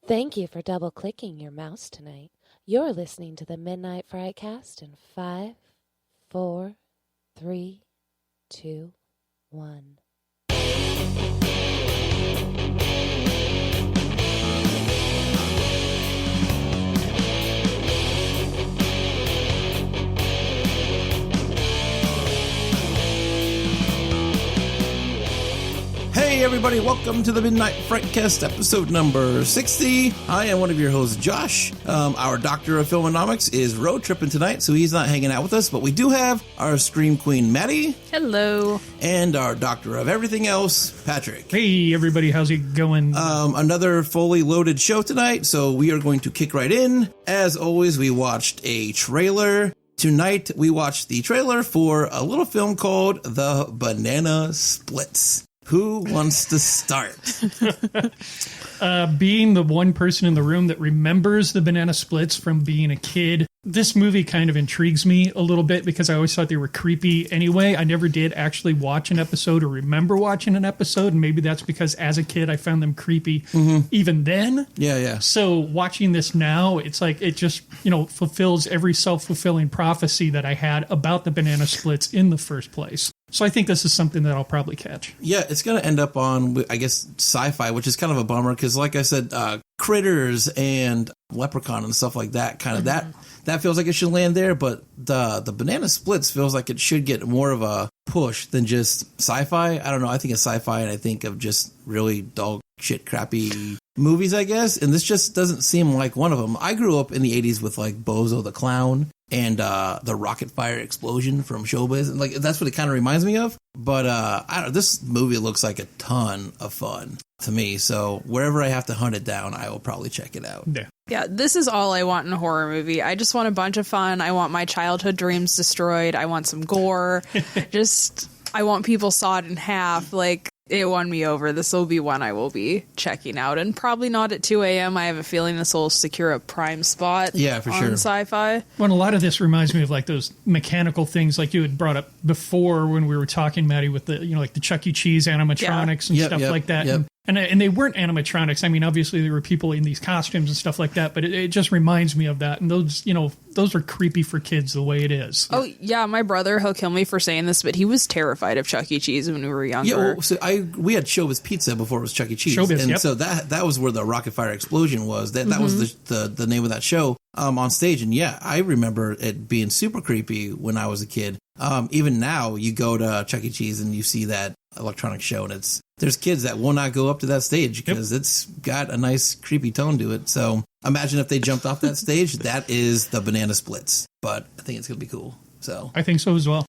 Thank you for double-clicking your mouse tonight. You're listening to the Midnight Frightcast in 5, 4, 3, 2, 1. Hey everybody, welcome to the Midnight Frightcast episode number 60. I am one of your hosts, Josh. Our doctor of filmonomics is road tripping tonight, so he's not hanging out with us, but we do have our Scream Queen, Maddie. Hello. And our doctor of everything else, Patrick. Hey everybody, how's it going? Another fully loaded show tonight, so we are going to kick right in. As always, we watched a trailer. Tonight, we watched the trailer for a little film called The Banana Splits. Who wants to start? Being the one person in the room that remembers the Banana Splits from being a kid, this movie kind of intrigues me a little bit because I always thought they were creepy anyway. I never did actually watch an episode or remember watching an episode, and maybe that's because as a kid I found them creepy even then. Yeah. So watching this now, it's like it just, fulfills every self-fulfilling prophecy that I had about the Banana Splits in the first place. So I think this is something that I'll probably catch. Yeah, it's going to end up on, I guess, Sci-Fi, which is kind of a bummer because, like I said, Critters and Leprechaun and stuff like that, kind of that feels like it should land there. But the Banana Splits feels like it should get more of a push than just Sci-Fi. I don't know. I think of Sci-Fi and I think of just really dog shit crappy movies, I guess. And this just doesn't seem like one of them. I grew up in the 80s with like Bozo the Clown and the rocket fire explosion from Showbiz. And like that's what it kind of reminds me of. But I don't know, this movie looks like a ton of fun to me. So wherever I have to hunt it down, I will probably check it out. Yeah, this is all I want in a horror movie. I just want a bunch of fun. I want my childhood dreams destroyed. I want some gore. I want people sawed in half. Like, it won me over. This will be one I will be checking out. And probably not at 2 a.m. I have a feeling this will secure a prime spot for on sure. Sci-Fi. Well, a lot of this reminds me of like those mechanical things like you had brought up before when we were talking, Maddie, with the, like the Chuck E. Cheese animatronics and stuff like that. Yep. And they weren't animatronics. I mean, obviously there were people in these costumes and stuff like that, but it just reminds me of that. And those are creepy for kids the way it is. Oh, yeah, my brother, he'll kill me for saying this, but he was terrified of Chuck E. Cheese when we were younger. Yeah, so we had Showbiz Pizza before it was Chuck E. Cheese. Showbiz, and yep. So that was where the rocket fire explosion was. That was the name of that show on stage. And yeah, I remember it being super creepy when I was a kid. Even now, you go to Chuck E. Cheese and you see that electronic show, and there's kids that will not go up to that stage because it's got a nice creepy tone to it. So imagine if they jumped off that stage. That is the Banana Splits, but I think it's gonna be cool. So I think so as well.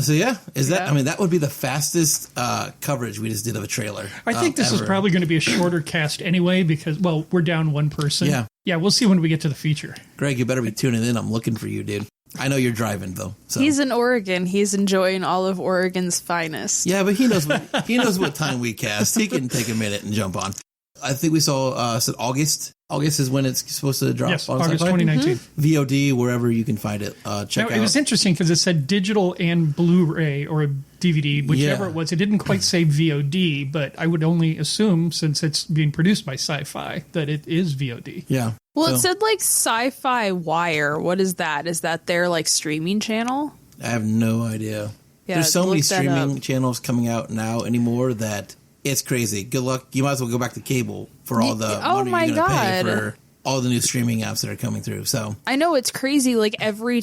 So yeah, I mean, that would be the fastest coverage we just did of a trailer. I think this is probably going to be a shorter cast anyway because, well, we're down one person. Yeah, we'll see when we get to the feature. Greg, you better be tuning in. I'm looking for you, dude. I know you're driving though. So. He's in Oregon. He's enjoying all of Oregon's finest. Yeah, but he knows what time we cast. He can take a minute and jump on. I think we saw said August. August is when it's supposed to drop. Yes, on August Sci-Fi. 2019. VOD, wherever you can find it. Check out. It was interesting because it said digital and Blu-ray or DVD, whichever it was. It didn't quite say VOD, but I would only assume, since it's being produced by Sci-Fi, that it is VOD. Yeah. Well, it said like Sci-Fi Wire. What is that? Is that their like streaming channel? I have no idea. Yeah, there's so many streaming channels coming out now anymore that it's crazy. Good luck. You might as well go back to cable for all the money you're going to pay for all the new streaming apps that are coming through. So I know it's crazy. Like every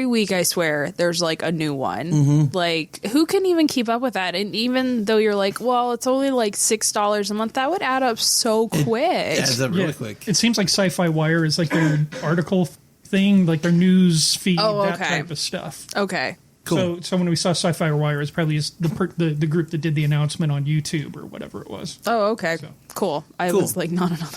week, I swear, there's like a new one. Like, who can even keep up with that? And even though you're like, well, it's only like $6 a month, that would add up so quick. It adds up really quick. It seems like Sci-Fi Wire is like their article thing, like their news feed, that type of stuff. Okay. Cool. So when we saw Sci-Fi Wire, it's probably just the group that did the announcement on YouTube or whatever it was. Oh, okay. So. Cool. I was like, not another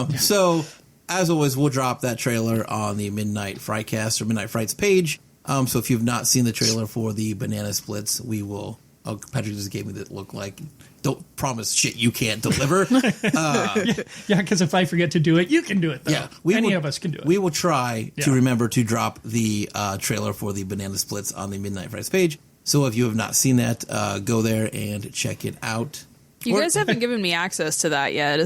one. So, as always, we'll drop that trailer on the Midnight Frightcast or Midnight Frights page. So if you've not seen the trailer for the Banana Splits, we will... Oh, Patrick just gave me that look like... Don't promise shit you can't deliver. Yeah, because if I forget to do it, you can do it, though. Yeah, Any of us can do it. We will try to remember to drop the trailer for the Banana Splits on the Midnight Frights page. So if you have not seen that, go there and check it out. You guys haven't given me access to that yet.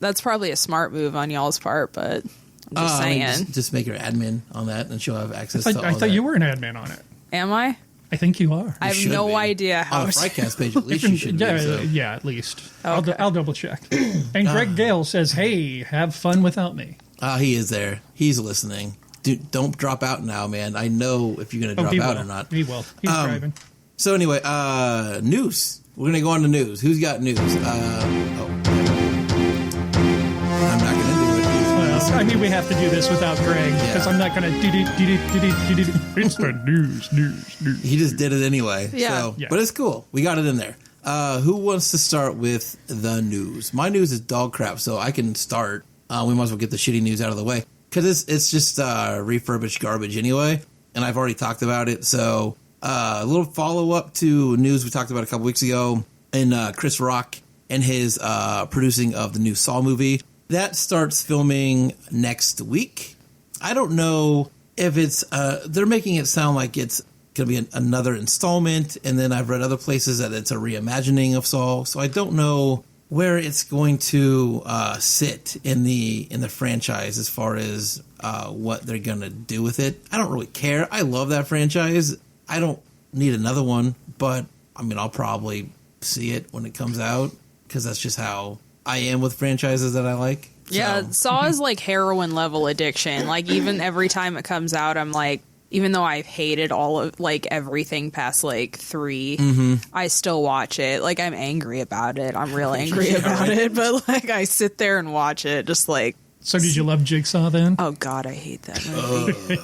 That's probably a smart move on y'all's part, but I'm just saying. Just make her admin on that, and she'll have access to all I thought that. you were an admin on it. Am I? I think you are. I have no idea how. On the Frightcast page, at least you should be. So. Yeah, at least. Okay. I'll double check. And Greg Gale says, hey, have fun without me. He is there. He's listening. Dude, don't drop out now, man. I know if you're going to drop out or not. He will. He's driving. So anyway, news. We're going to go on to news. Who's got news? I'm not going to do it. Well, I mean, we have to do this without Greg because I'm not going to do. It's the news. He just did it anyway. Yeah. So, But it's cool. We got it in there. Who wants to start with the news? My news is dog crap, so I can start. We might as well get the shitty news out of the way because it's just refurbished garbage anyway, and I've already talked about it. So a little follow up to news we talked about a couple weeks ago, and Chris Rock and his producing of the new Saw movie that starts filming next week. I don't know if it's they're making it sound like it's going to be another installment, and then I've read other places that it's a reimagining of Saw, so I don't know where it's going to sit in the franchise as far as what they're going to do with it. I don't really care. I love that franchise. I don't need another one, but I mean, I'll probably see it when it comes out because that's just how I am with franchises that I like. Yeah, Saw is like heroin level addiction. Like even every time it comes out, I'm like, even though I've hated all of like everything past like 3, I still watch it. Like I'm angry about it. I'm real angry about it, but like I sit there and watch it just like. So did you love Jigsaw then? Oh God, I hate that movie.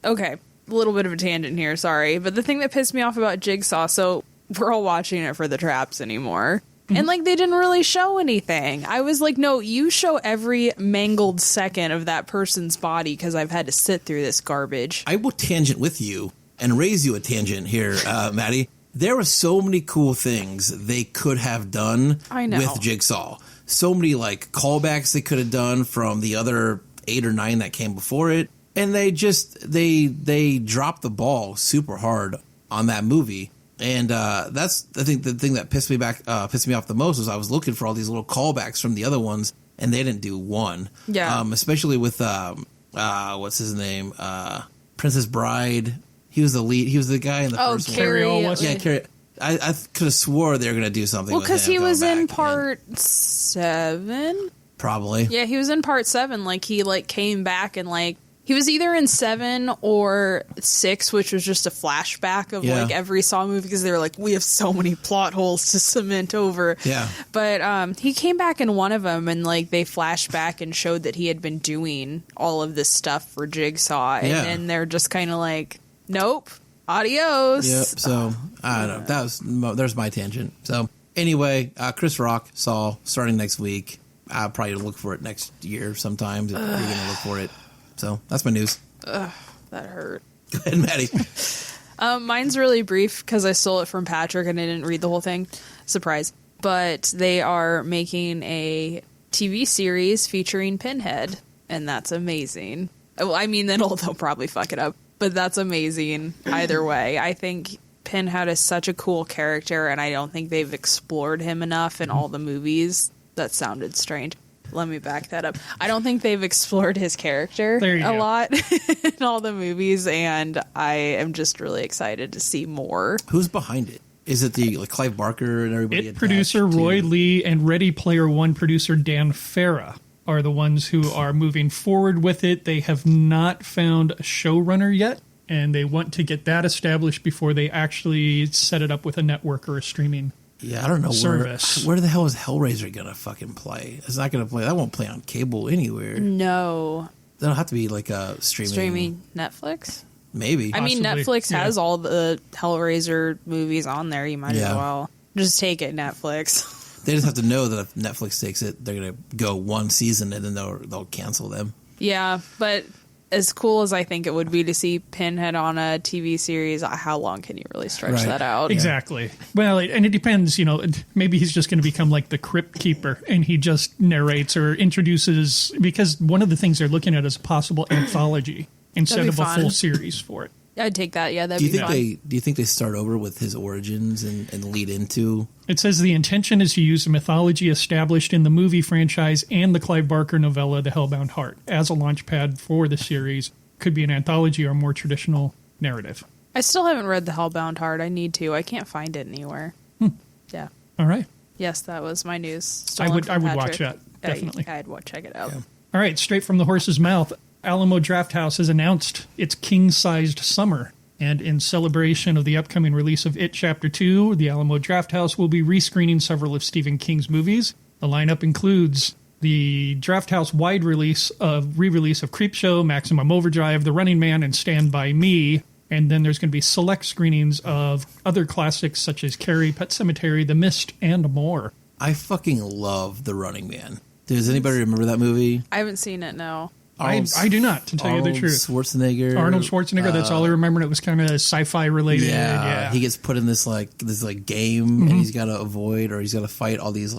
Okay, a little bit of a tangent here, sorry. But the thing that pissed me off about Jigsaw, so we're all watching it for the traps anymore. And, like, they didn't really show anything. I was like, no, you show every mangled second of that person's body because I've had to sit through this garbage. I will tangent with you and raise you a tangent here, Maddie. There were so many cool things they could have done with Jigsaw. So many, like, callbacks they could have done from the other 8 or 9 that came before it. And they just, they dropped the ball super hard on that movie. And that's, I think, the thing that pissed me off the most was I was looking for all these little callbacks from the other ones, and they didn't do one. Yeah. Especially with what's his name, Princess Bride. He was the lead. He was the guy in the first one. Carrie. Yeah, Carrie. I could have swore they were going to do something. Well, because he was in part 7. Probably. Yeah, he was in part 7. Like he like came back and like. He was either in 7 or 6, which was just a flashback of like every Saw movie because they were like, we have so many plot holes to cement over. Yeah. But he came back in one of them and like they flashed back and showed that he had been doing all of this stuff for Jigsaw. And then they're just kind of like, nope, adios. Yep. So I don't know. There's my tangent. So anyway, Chris Rock, Saw, starting next week. I'll probably look for it next year sometimes if you're going to look for it. So that's my news. That hurt. Go ahead, Maddie. Mine's really brief because I stole it from Patrick and I didn't read the whole thing. Surprise. But they are making a TV series featuring Pinhead, and that's amazing. Well, I mean, they'll probably fuck it up, but that's amazing either way. I think Pinhead is such a cool character, and I don't think they've explored him enough in all the movies. That sounded strange. Let me back that up. I don't think they've explored his character a lot in all the movies, and I am just really excited to see more. Who's behind it? Is it the Clive Barker and everybody? Producer Roy Lee and Ready Player One producer Dan Farah are the ones who are moving forward with it. They have not found a showrunner yet, and they want to get that established before they actually set it up with a network or a streaming I don't know service. Where the hell is Hellraiser gonna fucking play? It's not gonna play. That won't play on cable anywhere. No. That'll have to be like a streaming Netflix? Maybe. I mean, Netflix has all the Hellraiser movies on there. You might as well. Just take it, Netflix. They just have to know that if Netflix takes it, they're gonna go one season and then they'll cancel them. Yeah, but as cool as I think it would be to see Pinhead on a TV series, how long can you really stretch that out? Exactly. Well, and it depends, maybe he's just going to become like the Crypt Keeper and he just narrates or introduces, because one of the things they're looking at is a possible anthology instead of a full series for it. I'd take that. Yeah, that'd be fun. Do you think they start over with his origins and lead into? It says the intention is to use the mythology established in the movie franchise and the Clive Barker novella, The Hellbound Heart, as a launchpad for the series. Could be an anthology or a more traditional narrative. I still haven't read The Hellbound Heart. I need to. I can't find it anywhere. Yeah. All right. Yes, that was my news. I would watch that, definitely. I'd check it out. Yeah. All right, straight from the horse's mouth, Alamo Drafthouse has announced its king-sized summer. And in celebration of the upcoming release of It Chapter 2, the Alamo Drafthouse will be rescreening several of Stephen King's movies. The lineup includes the Drafthouse wide re-release of Creepshow, Maximum Overdrive, The Running Man, and Stand By Me. And then there's going to be select screenings of other classics such as Carrie, Pet Sematary, The Mist, and more. I fucking love The Running Man. Does anybody remember that movie? I haven't seen it, no. I do not, to tell you the truth. Arnold Schwarzenegger. That's all I remember. And it was kind of sci-fi related. Yeah. He gets put in this game, and he's got to avoid, or he's got to fight all these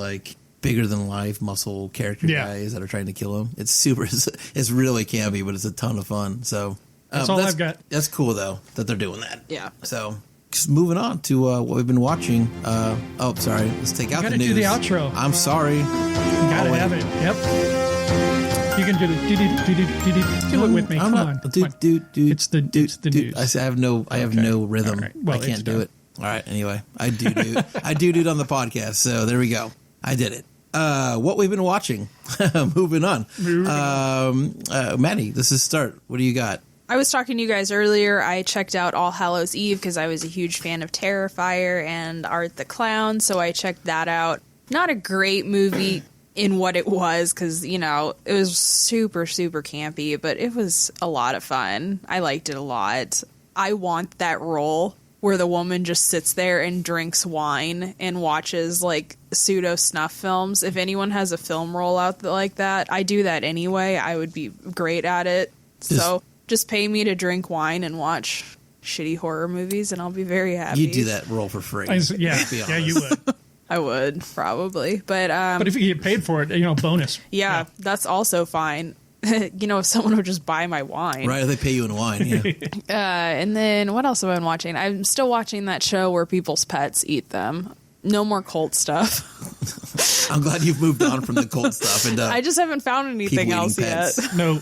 bigger than life muscle character guys that are trying to kill him. It's it's really campy, but it's a ton of fun. So that's all I've got. That's cool though that they're doing that. Yeah. So just moving on to what we've been watching. Sorry. Let's take out the news. You got to do the outro. I'm sorry. You got to have it. Yep. You can do it. Do it with me. Come on. It's the news. I have no rhythm. Right. Well, I can't do it. All right. Anyway, I do it on the podcast. So there we go. I did it. What we've been watching. Moving on. Maddie, this is start. What do you got? I was talking to you guys earlier. I checked out All Hallows Eve because I was a huge fan of Terrifier and Art the Clown, so I checked that out. Not a great movie in what it was because, it was super, super campy, but it was a lot of fun. I liked it a lot. I want that role where the woman just sits there and drinks wine and watches pseudo snuff films. If anyone has a film role out like that, I do that anyway. I would be great at it. So just pay me to drink wine and watch shitty horror movies and I'll be very happy. You'd do that role for free. Yeah, you would. I would, probably. But if you get paid for it, bonus. Yeah, that's also fine. If someone would just buy my wine. Right, they pay you in wine, yeah. And then what else have I been watching? I'm still watching that show where people's pets eat them. No more cult stuff. I'm glad you've moved on from the cult stuff. And I just haven't found anything else yet. No.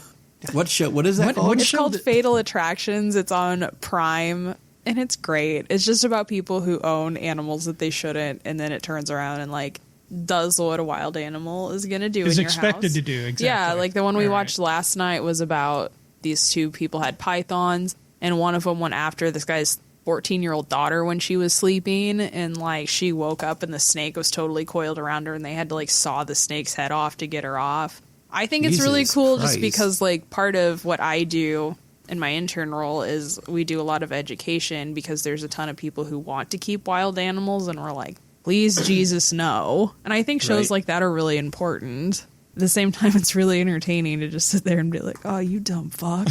What show? What is that called? It's called Fatal Attractions. It's on Prime. And it's great. It's just about people who own animals that they shouldn't, and then it turns around and does what a wild animal is going to do in your house. Is expected to do, exactly. Yeah, the one we watched last night was about these two people had pythons, and one of them went after this guy's 14-year-old daughter when she was sleeping, and she woke up and the snake was totally coiled around her, and they had to saw the snake's head off to get her off. I think it's really cool just because part of what I do in my intern role is we do a lot of education because there's a ton of people who want to keep wild animals and we're like, please, Jesus, no. And I think shows like that are really important. At the same time, it's really entertaining to just sit there and be like, oh, you dumb fuck.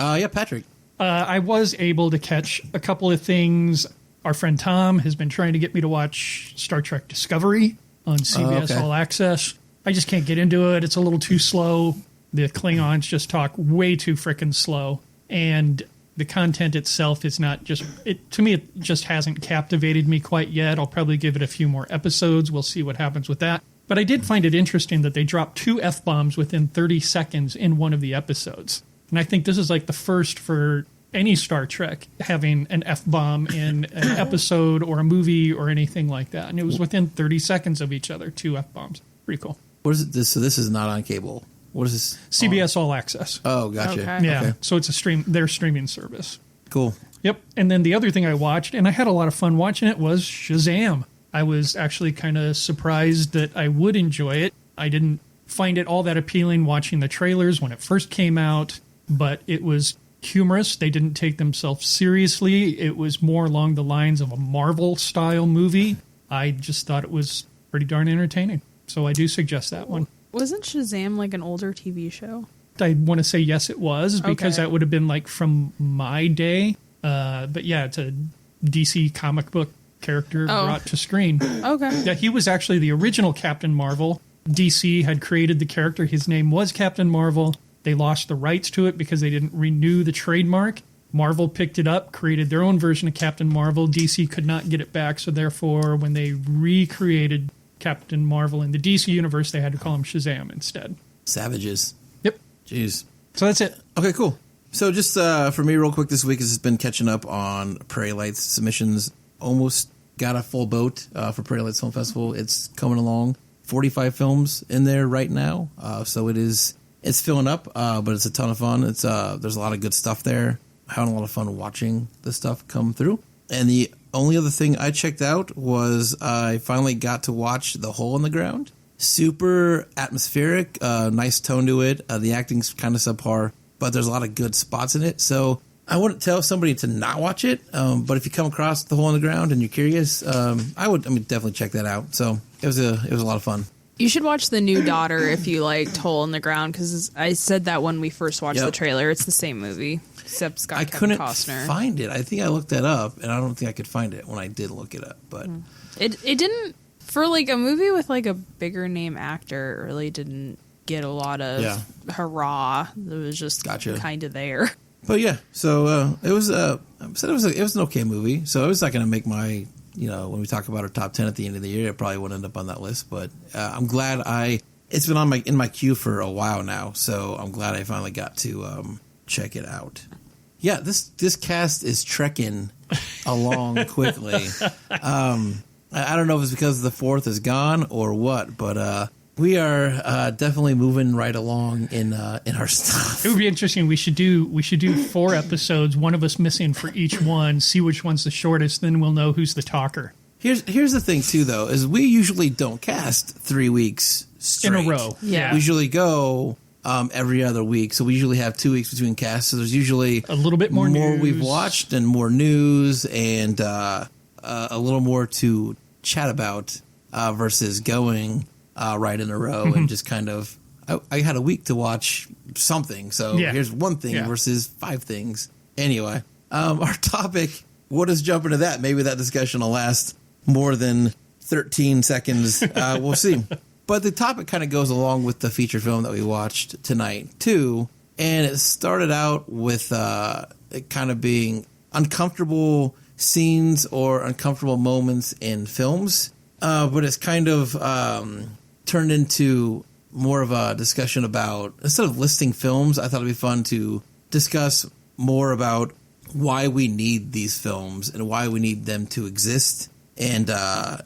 Yeah, Patrick. I was able to catch a couple of things. Our friend Tom has been trying to get me to watch Star Trek Discovery on CBS All Access. I just can't get into it. It's a little too slow. The Klingons just talk way too frickin' slow. And the content itself is not just... To me, it just hasn't captivated me quite yet. I'll probably give it a few more episodes. We'll see what happens with that. But I did find it interesting that they dropped 2 F-bombs within 30 seconds in one of the episodes. And I think this is the first for any Star Trek having an F-bomb in an episode or a movie or anything like that. And it was within 30 seconds of each other, 2 F-bombs. Pretty cool. What is it? So this is not on cable. What is this? CBS All Access. Oh, gotcha. Okay. Yeah, okay. So it's their streaming service. Cool. Yep. And then the other thing I watched, and I had a lot of fun watching it, was Shazam. I was actually kind of surprised that I would enjoy it. I didn't find it all that appealing watching the trailers when it first came out, but it was humorous. They didn't take themselves seriously. It was more along the lines of a Marvel-style movie. I just thought it was pretty darn entertaining. So I do suggest that one. Wasn't Shazam an older TV show? I want to say yes, it was, because that would have been from my day. But yeah, it's a DC comic book character brought to screen. Okay. Yeah, he was actually the original Captain Marvel. DC had created the character. His name was Captain Marvel. They lost the rights to it because they didn't renew the trademark. Marvel picked it up, created their own version of Captain Marvel. DC could not get it back, so therefore, when they recreated Captain Marvel in the DC universe, they had to call him Shazam instead. Savages. Yep. Jeez. So that's it. Okay, cool. So just for me real quick this week has been catching up on Prairie Lights submissions. Almost got a full boat for Prairie Lights Film Festival. It's coming along. 45 films in there right now. So it's filling up, but it's a ton of fun. There's a lot of good stuff there. Having a lot of fun watching the stuff come through. And the only other thing I checked out was I finally got to watch The Hole in the Ground. Super atmospheric, nice tone to it. The acting's kind of subpar, but there's a lot of good spots in it. So I wouldn't tell somebody to not watch it, but if you come across The Hole in the Ground and you're curious, I would definitely check that out. So it was a lot of fun. You should watch The New Daughter if you liked Hole in the Ground, because I said that when we first watched the trailer. It's the same movie, except it's got I Kevin couldn't Costner. find it. I think I looked that up, and I don't think I could find it when I did look it up. But It didn't, for like a movie with like a bigger name actor, it really didn't get a lot of hurrah. It was just kind of there. But yeah, so it was it was an okay movie. So it was not going to make my, when we talk about our top 10 at the end of the year, it probably wouldn't end up on that list. But I'm glad it's been in my queue for a while now. So I'm glad I finally got to check it out. Yeah, this cast is trekking along quickly. I don't know if it's because the fourth is gone or what, but we are definitely moving right along in our stuff. It would be interesting. We should do 4 episodes, one of us missing for each one, see which one's the shortest, then we'll know who's the talker. Here's the thing too, though, is we usually don't cast 3 weeks straight in a row. Yeah. We usually go every other week, so we usually have 2 weeks between casts. So there's usually a little bit more news we've watched and more news and a little more to chat about versus going right in a row and just kind of. I had a week to watch something, so here's one thing versus 5 things. Anyway, our topic. We'll just jump into that. Maybe that discussion will last more than 13 seconds. We'll see. But the topic kind of goes along with the feature film that we watched tonight, too. And it started out with it kind of being uncomfortable scenes or uncomfortable moments in films. But it's kind of turned into more of a discussion about, instead of listing films, I thought it'd be fun to discuss more about why we need these films and why we need them to exist and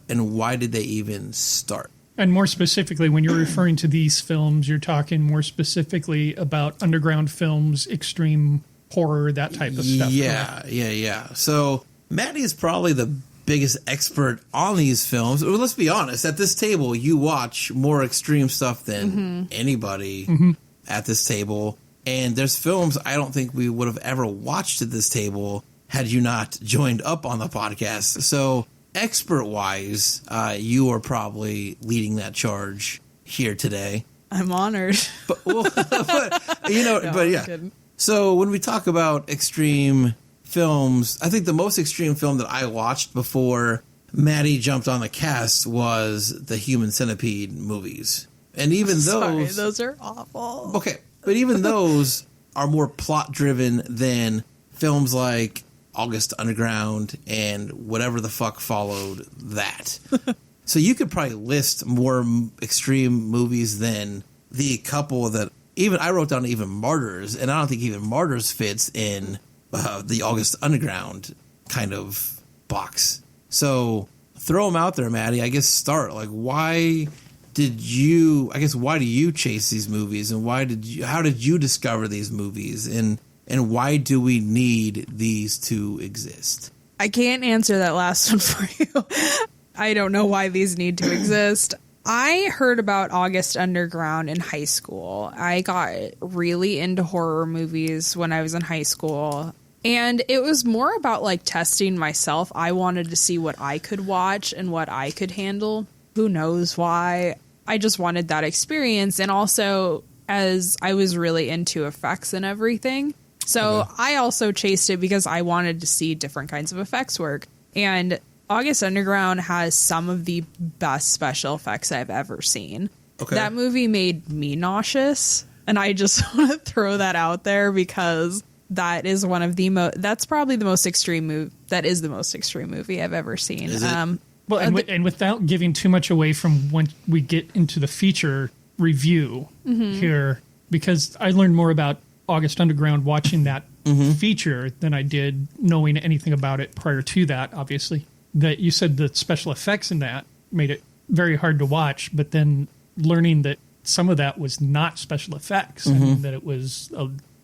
why did they even start. And more specifically, when you're referring to these films, you're talking more specifically about underground films, extreme horror, that type of stuff. Yeah. So Maddie is probably the biggest expert on these films. Well, let's be honest. At this table, you watch more extreme stuff than anybody at this table. And there's films I don't think we would have ever watched at this table had you not joined up on the podcast. So expert-wise, you are probably leading that charge here today. I'm honored. But yeah. So when we talk about extreme films, I think the most extreme film that I watched before Maddie jumped on the cast was the Human Centipede movies. And even those are awful. Okay, but even those are more plot-driven than films like August Underground and whatever the fuck followed that. So you could probably list more extreme movies than the couple that even I wrote down even Martyrs, and I don't think even Martyrs fits in the August Underground kind of box. So throw them out there, Maddie. I guess start. Like, why do you chase these movies, and how did you discover these movies, and why do we need these to exist? I can't answer that last one for you. I don't know why these need to exist. I heard about August Underground in high school. I got really into horror movies when I was in high school. And it was more about like testing myself. I wanted to see what I could watch and what I could handle. Who knows why? I just wanted that experience. And also, as I was really into effects and everything. So I also chased it because I wanted to see different kinds of effects work. And August Underground has some of the best special effects I've ever seen. Okay. That movie made me nauseous. And I just want to throw that out there because that is one of the that's probably the most extreme movie. That is the most extreme movie I've ever seen. Is it? Well, and without giving too much away from when we get into the feature review here, because I learned more about August Underground watching that feature than I did knowing anything about it prior to that, obviously. That you said the special effects in that made it very hard to watch, but then learning that some of that was not special effects and that it was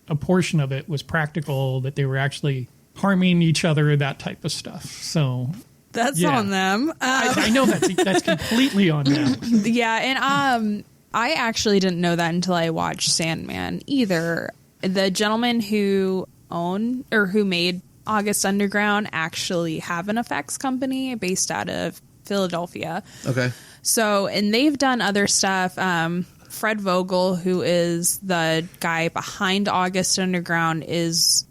a portion of it was practical, that they were actually harming each other, that type of stuff. So that's on them. I know that's completely on them. Yeah, and I actually didn't know that until I watched Sandman either. The gentleman who made August Underground actually have an effects company based out of Philadelphia. Okay. So, and they've done other stuff. Fred Vogel, who is the guy behind August Underground, is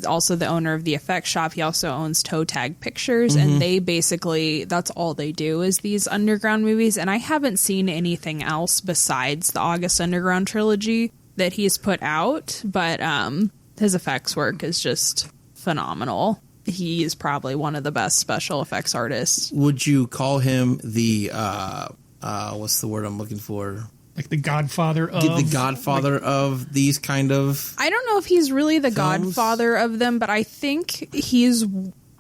also the owner of the effects shop. He also owns Toe Tag Pictures, and they basically, that's all they do is these underground movies. And I haven't seen anything else besides the August Underground trilogy that he's put out, but his effects work is just phenomenal. He is probably one of the best special effects artists. Would you call him the what's the word I'm looking for? Like the Godfather of these kind of... I don't know if he's really the films? Godfather of them, but I think he's,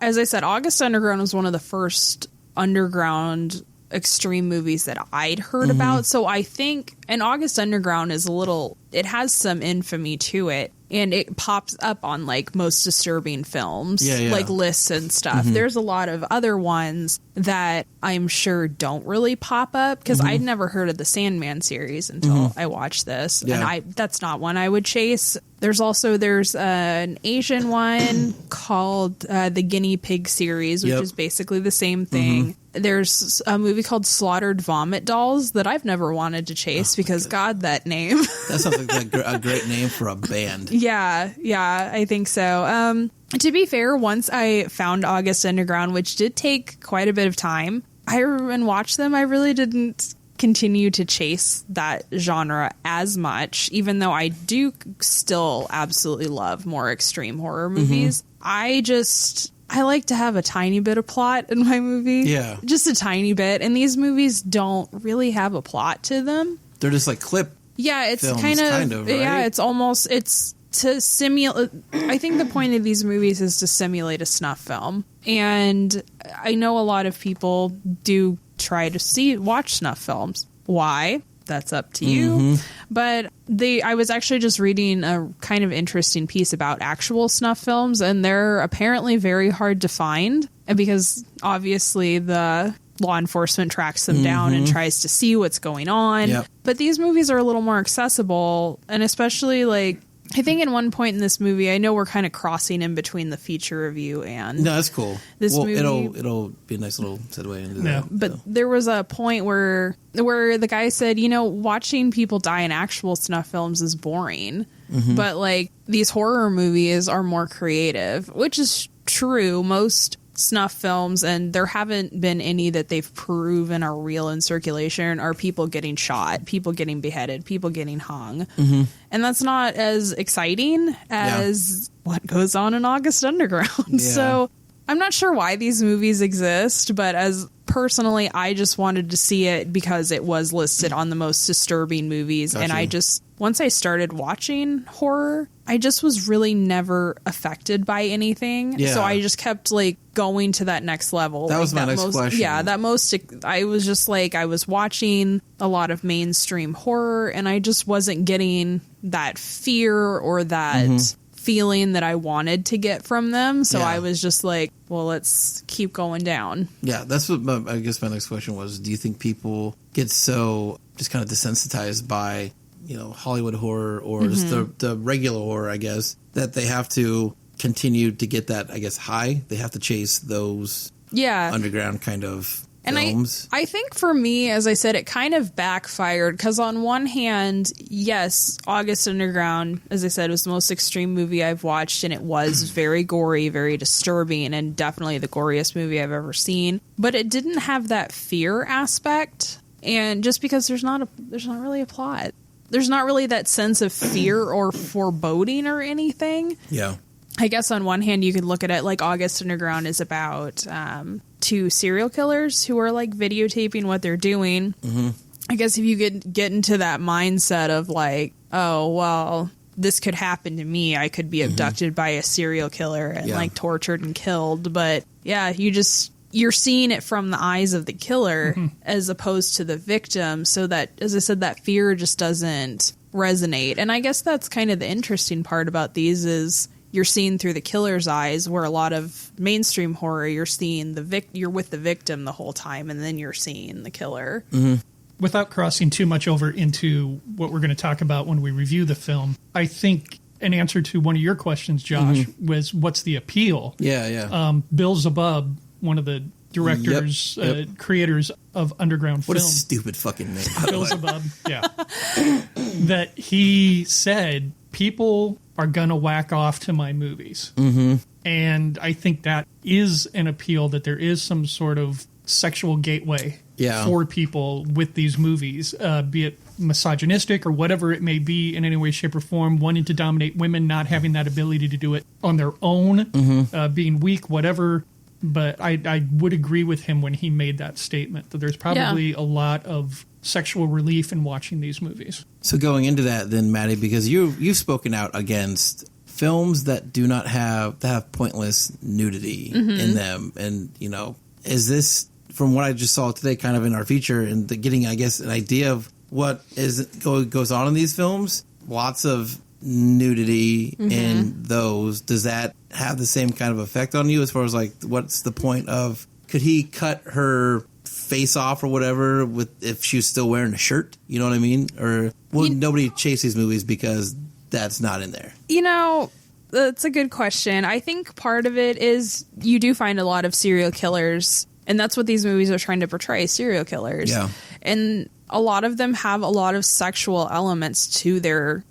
as I said, August Underground was one of the first underground extreme movies that I'd heard about. So I think, and August Underground is it has some infamy to it. And it pops up on like most disturbing films, like lists and stuff. There's a lot of other ones that I'm sure don't really pop up because I'd never heard of the Sandman series until I watched this. Yeah. And that's not one I would chase. There's an Asian one called the Guinea Pig series, which is basically the same thing. There's a movie called Slaughtered Vomit Dolls that I've never wanted to chase because God, that name. That sounds like a great name for a band. Yeah, I think so. To be fair, once I found August Underground, which did take quite a bit of time, and watched them, I really didn't continue to chase that genre as much, even though I do still absolutely love more extreme horror movies. I like to have a tiny bit of plot in my movie. Yeah. Just a tiny bit. And these movies don't really have a plot to them. They're just like clip. Yeah, it's films, kind of right? Yeah, it's to simulate. I think the point of these movies is to simulate a snuff film. And I know a lot of people do try to watch snuff films. Why? That's up to you. But I was actually just reading a kind of interesting piece about actual snuff films, and they're apparently very hard to find, and because obviously the law enforcement tracks them down and tries to see what's going on. But these movies are a little more accessible, and especially like I think in one point in this movie, I know we're kind of crossing in between the feature review and no, that's cool. This movie, it'll be a nice little segue into that. But there was a point where the guy said, watching people die in actual snuff films is boring, but like these horror movies are more creative, which is true. Most snuff films, and there haven't been any that they've proven are real in circulation, are people getting shot, people getting beheaded, people getting hung. And that's not as exciting as what goes on in August Underground. So I'm not sure why these movies exist, but personally, I just wanted to see it because it was listed on the most disturbing movies. Gotcha. And once I started watching horror, I just was really never affected by anything. Yeah. So I just kept like going to that next level. That was my next question. Yeah, I was just like, I was watching a lot of mainstream horror and I just wasn't getting that fear or that feeling that I wanted to get from them. So I was just like, well, let's keep going down. Yeah, that's what I guess my next question was. Do you think people get so just kind of desensitized by, Hollywood horror or just the regular horror, I guess, that they have to continue to get that, I guess, high? They have to chase those underground kind of films. I think for me, as I said, it kind of backfired because on one hand, yes, August Underground, as I said, was the most extreme movie I've watched, and it was very gory, very disturbing, and definitely the goriest movie I've ever seen. But it didn't have that fear aspect, and just because there's not really a plot. there's not really that sense of fear or foreboding or anything. Yeah. I guess on one hand, you could look at it like August Underground is about two serial killers who are like videotaping what they're doing. Mm-hmm. I guess if you get into that mindset of like, oh, well, this could happen to me. I could be abducted by a serial killer and like tortured and killed. But yeah, you're seeing it from the eyes of the killer as opposed to the victim. So that, as I said, that fear just doesn't resonate. And I guess that's kind of the interesting part about these is you're seeing through the killer's eyes, where a lot of mainstream horror, you're seeing you're with the victim the whole time, and then you're seeing the killer. Mm-hmm. Without crossing too much over into what we're going to talk about when we review the film, I think an answer to one of your questions, Josh, was what's the appeal? Yeah, yeah. Bill Zabub, one of the directors, creators of underground what film. What a stupid fucking name. Bill Zabub, yeah. That he said, people are going to whack off to my movies. Mm-hmm. And I think that is an appeal, that there is some sort of sexual gateway for people with these movies, be it misogynistic or whatever it may be in any way, shape, or form, wanting to dominate women, not having that ability to do it on their own, being weak, whatever. But I would agree with him when he made that statement, that there's probably a lot of sexual relief in watching these movies. So going into that then, Maddie, because you've spoken out against films that do not have pointless nudity in them. And, you know, is this, from what I just saw today kind of in our feature and getting, I guess, an idea of what goes on in these films, lots of nudity in those, does that have the same kind of effect on you as far as like what's the point of, could he cut her face off or whatever if she was still wearing a shirt, you know what I mean? Or nobody chase these movies because that's not in there? You know, that's a good question. I think part of it is you do find a lot of serial killers, and that's what these movies are trying to portray, serial killers. Yeah. And a lot of them have a lot of sexual elements to their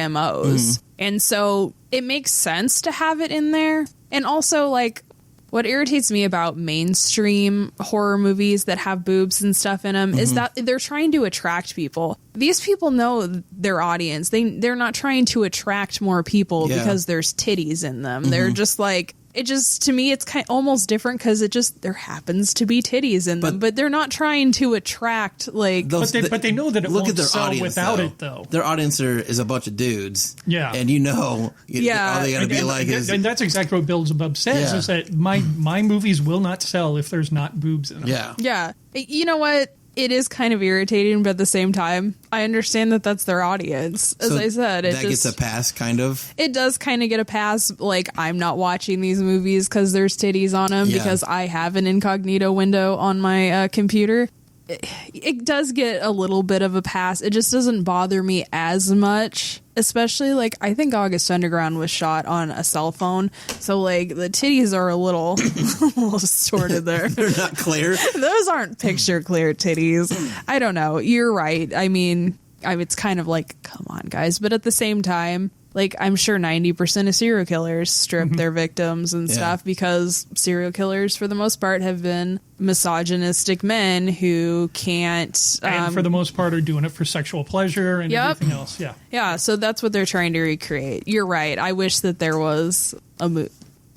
MOs. And so it makes sense to have it in there. And also, like, what irritates me about mainstream horror movies that have boobs and stuff in them is that they're trying to attract people. These people know their audience. They're not trying to attract more people because there's titties in them. They're just like, it just, to me, it's kind of almost different because there happens to be titties in them, but they're not trying to attract, like... But they know that it look won't at their sell audience, without it, though. Their audience is a bunch of dudes. Yeah. And you know, are they going to be like... And that's exactly what Bill Zabub says, is that my movies will not sell if there's not boobs in them. Yeah. Yeah. You know what? It is kind of irritating, but at the same time, I understand that that's their audience. As I said, that gets a pass, kind of. It does kind of get a pass. Like, I'm not watching these movies because there's titties on them because I have an incognito window on my computer. It does get a little bit of a pass. It just doesn't bother me as much. Especially, like, I think August Underground was shot on a cell phone. So, like, the titties are a little distorted there. They're not clear. Those aren't picture clear titties. I don't know. You're right. I mean, it's kind of like, come on, guys. But at the same time, like, I'm sure 90% of serial killers strip their victims and stuff because serial killers, for the most part, have been misogynistic men who can't... and for the most part are doing it for sexual pleasure and everything else. Yeah. Yeah, so that's what they're trying to recreate. You're right. I wish that there was a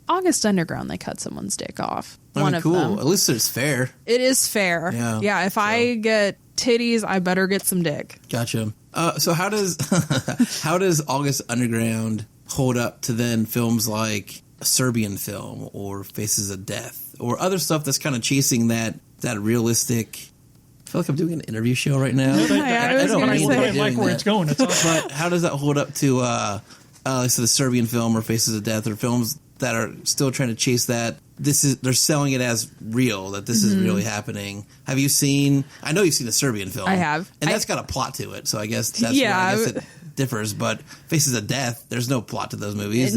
August Underground, they cut someone's dick off. One of them. At least it's fair. It is fair. Yeah, if I get titties, I better get some dick. Gotcha. So how does August Underground hold up to then films like a Serbian Film or Faces of Death or other stuff that's kind of chasing that realistic? I feel like I'm doing an interview show right now. I don't like where it's going. But how does that hold up to the Serbian Film or Faces of Death or films that are still trying to chase that? They're selling it as real, that this is really happening. Have you seen? I know you've seen the Serbian Film. I have, and that's got a plot to it. So I guess that's where I guess it differs. But Faces of Death, there's no plot to those movies.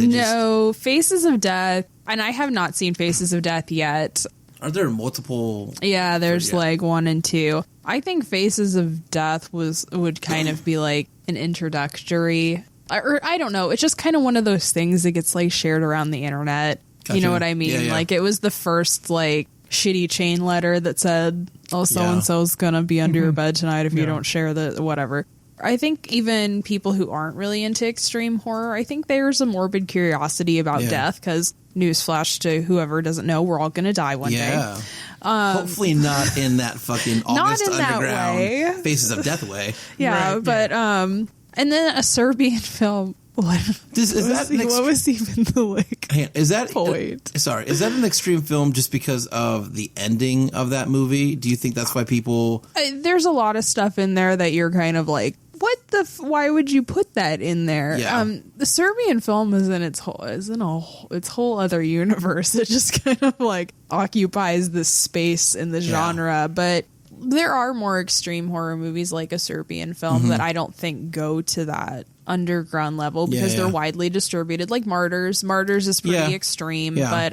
Faces of Death, and I have not seen Faces of Death yet. Are there multiple? Yeah, there's like 1 and 2. I think Faces of Death would kind of be like an introductory, or I don't know. It's just kind of one of those things that gets like shared around the internet. Gotcha. You know what I mean? Yeah. Like, it was the first like shitty chain letter that said, "Oh, so and so's gonna be under your bed tonight if you don't share the whatever." I think even people who aren't really into extreme horror, I think there's a morbid curiosity about death, because newsflash to whoever doesn't know, we're all going to die one day. Hopefully not in that fucking August Underground Faces of Death way. Yeah, right, but and then a Serbian film. What was even the is that point? Sorry, is that an extreme film just because of the ending of that movie? Do you think that's why people? There's a lot of stuff in there that you're kind of like, what the? Why would you put that in there? Yeah. The Serbian film is in its whole other universe. It just kind of like occupies this space in the genre, but. There are more extreme horror movies like a Serbian film that I don't think go to that underground level because they're widely distributed, like Martyrs. Martyrs is pretty extreme, but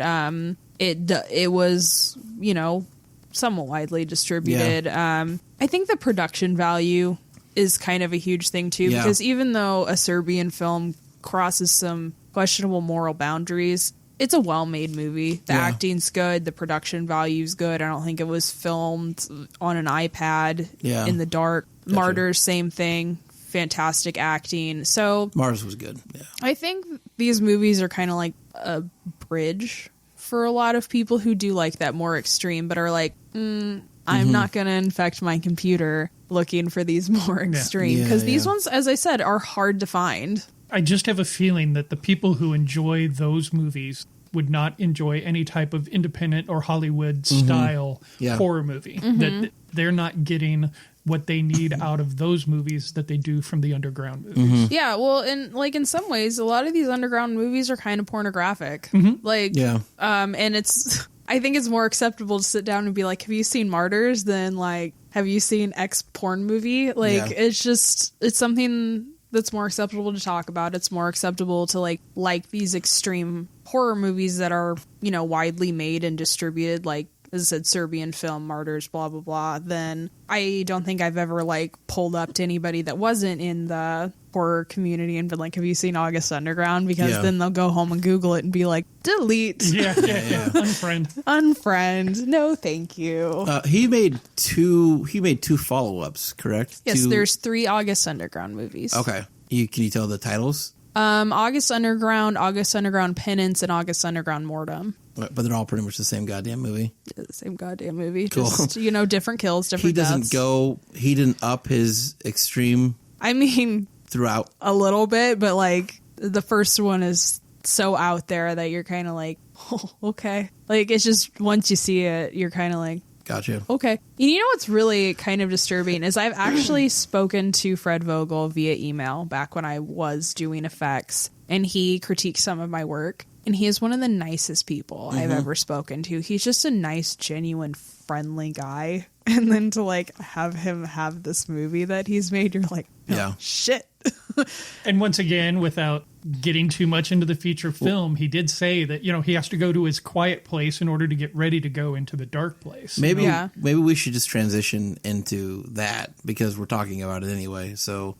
it was, somewhat widely distributed. I think the production value is kind of a huge thing too, because even though a Serbian film crosses some questionable moral boundaries, it's a well-made movie. The acting's good. The production value's good. I don't think it was filmed on an iPad in the dark. Gotcha. Martyrs, same thing. Fantastic acting. So Martyrs was good. Yeah. I think these movies are kind of like a bridge for a lot of people who do like that more extreme, but are like, I'm not going to infect my computer looking for these more extreme. Because these ones, as I said, are hard to find. I just have a feeling that the people who enjoy those movies would not enjoy any type of independent or Hollywood style horror movie. That they're not getting what they need out of those movies that they do from the underground movies. Yeah, well, and like in some ways, a lot of these underground movies are kind of pornographic. Like, and it's, I think it's more acceptable to sit down and be like, have you seen Martyrs than like, have you seen X porn movie? Like, it's just, it's something that's more acceptable to talk about. It's more acceptable to like these extreme horror movies that are, widely made and distributed, like, as I said, Serbian film, Martyrs, blah, blah, blah. Then I don't think I've ever pulled up to anybody that wasn't in the horror community and been like, have you seen August Underground? Because then they'll go home and Google it and be like, delete. Unfriend. No, thank you. He made two follow-ups, correct? Yes, there's 3 August Underground movies. Okay. Can you tell the titles? August Underground Penance, and August Underground Mortem. But they're all pretty much the same goddamn movie. The same goddamn movie. Cool. Just, different kills, different deaths. He didn't up his extreme. I mean, throughout a little bit, but the first one is so out there that you're kind of like, oh, okay. Like, it's just, once you see it, you're kind of like, gotcha. Okay. You know what's really kind of disturbing is I've actually spoken to Fred Vogel via email back when I was doing effects, and he critiqued some of my work. And he is one of the nicest people I've ever spoken to. He's just a nice, genuine, friendly guy. And then to have him have this movie that he's made, you're like, oh, shit. And once again, without getting too much into the feature film, he did say that, he has to go to his quiet place in order to get ready to go into the dark place. Maybe we should just transition into that because we're talking about it anyway. So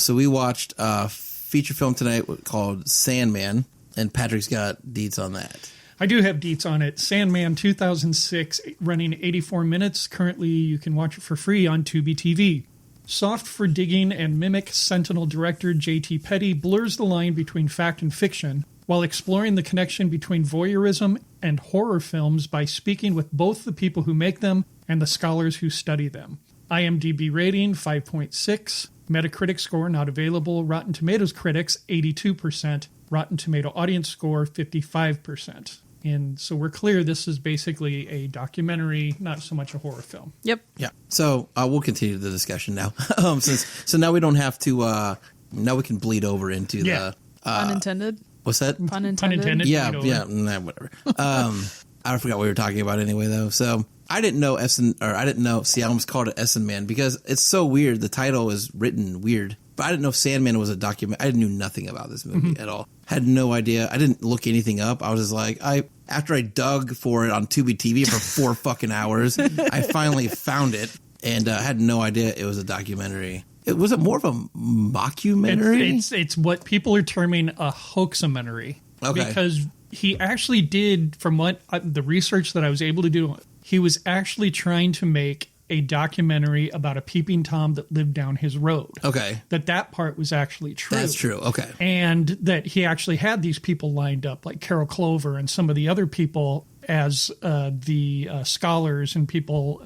we watched a feature film tonight called S&Man. And Patrick's got deets on that. I do have deets on it. S&Man 2006, running 84 minutes. Currently, you can watch it for free on Tubi TV. Soft for digging and mimic Sentinel director J.T. Petty blurs the line between fact and fiction while exploring the connection between voyeurism and horror films by speaking with both the people who make them and the scholars who study them. IMDb rating 5.6. Metacritic score not available. Rotten Tomatoes critics 82%. Rotten Tomato audience score 55%. And so we're clear this is basically a documentary, not so much a horror film. Yep. Yeah. So we'll continue the discussion now. So now we don't have to. Now we can bleed over into the unintended. What's that? Pun intended. Yeah. Whatever. I forgot what we were talking about anyway, though. So I didn't know I didn't know. See, I almost called it S&Man because it's so weird. The title is written weird. But I didn't know Sandman was a document. I knew nothing about this movie at all. Had no idea. I didn't look anything up. I was just like, after I dug for it on Tubi TV for 4 fucking hours, I finally found it and had no idea it was a documentary. Was it more of a mockumentary? It's what people are terming a hoaxamentary. Okay. Because he actually did, from what the research that I was able to do, he was actually trying to make a documentary about a peeping Tom that lived down his road. Okay. That part was actually true. That's true. Okay. And that he actually had these people lined up, like Carol Clover and some of the other people as the scholars and people,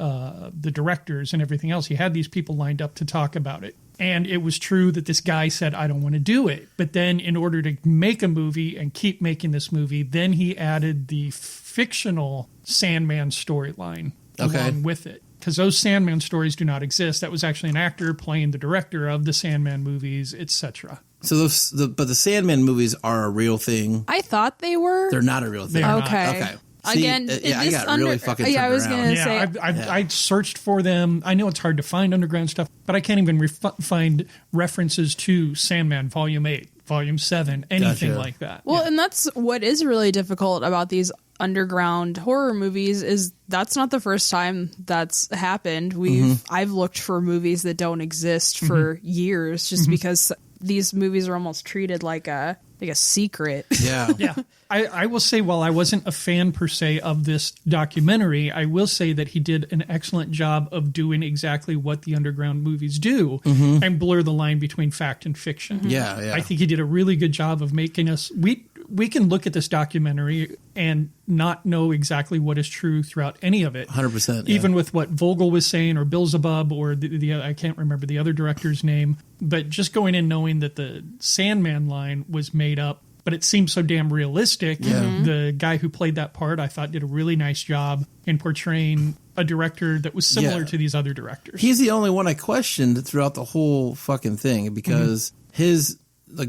the directors and everything else. He had these people lined up to talk about it. And it was true that this guy said, I don't want to do it. But then in order to make a movie and keep making this movie, then he added the fictional Sandman storyline along with it. Because those Sandman stories do not exist. That was actually an actor playing the director of the Sandman movies, etc. So but the Sandman movies are a real thing. I thought they were. They're not a real thing. Okay. Okay. See, Again, I got really fucking turned I was around. gonna Yeah, say, I searched for them. I know it's hard to find underground stuff, but I can't even find references to Sandman Volume 8, Volume 7, anything Gotcha. like that. well, and that's what is really difficult about these underground horror movies is that's not the first time that's happened. I've looked for movies that don't exist for years just because these movies are almost treated like a secret. Yeah. Yeah. I will say, while I wasn't a fan per se of this documentary, I will say that he did an excellent job of doing exactly what the underground movies do and blur the line between fact and fiction. Yeah, yeah. I think he did a really good job of making us... We can look at this documentary and not know exactly what is true throughout any of it. 100%. Even with what Vogel was saying or Beelzebub or the I can't remember the other director's name. But just going in knowing that the Sandman line was made up, but it seemed so damn realistic. The guy who played that part, I thought, did a really nice job in portraying a director that was similar to these other directors. He's the only one I questioned throughout the whole fucking thing because his, like,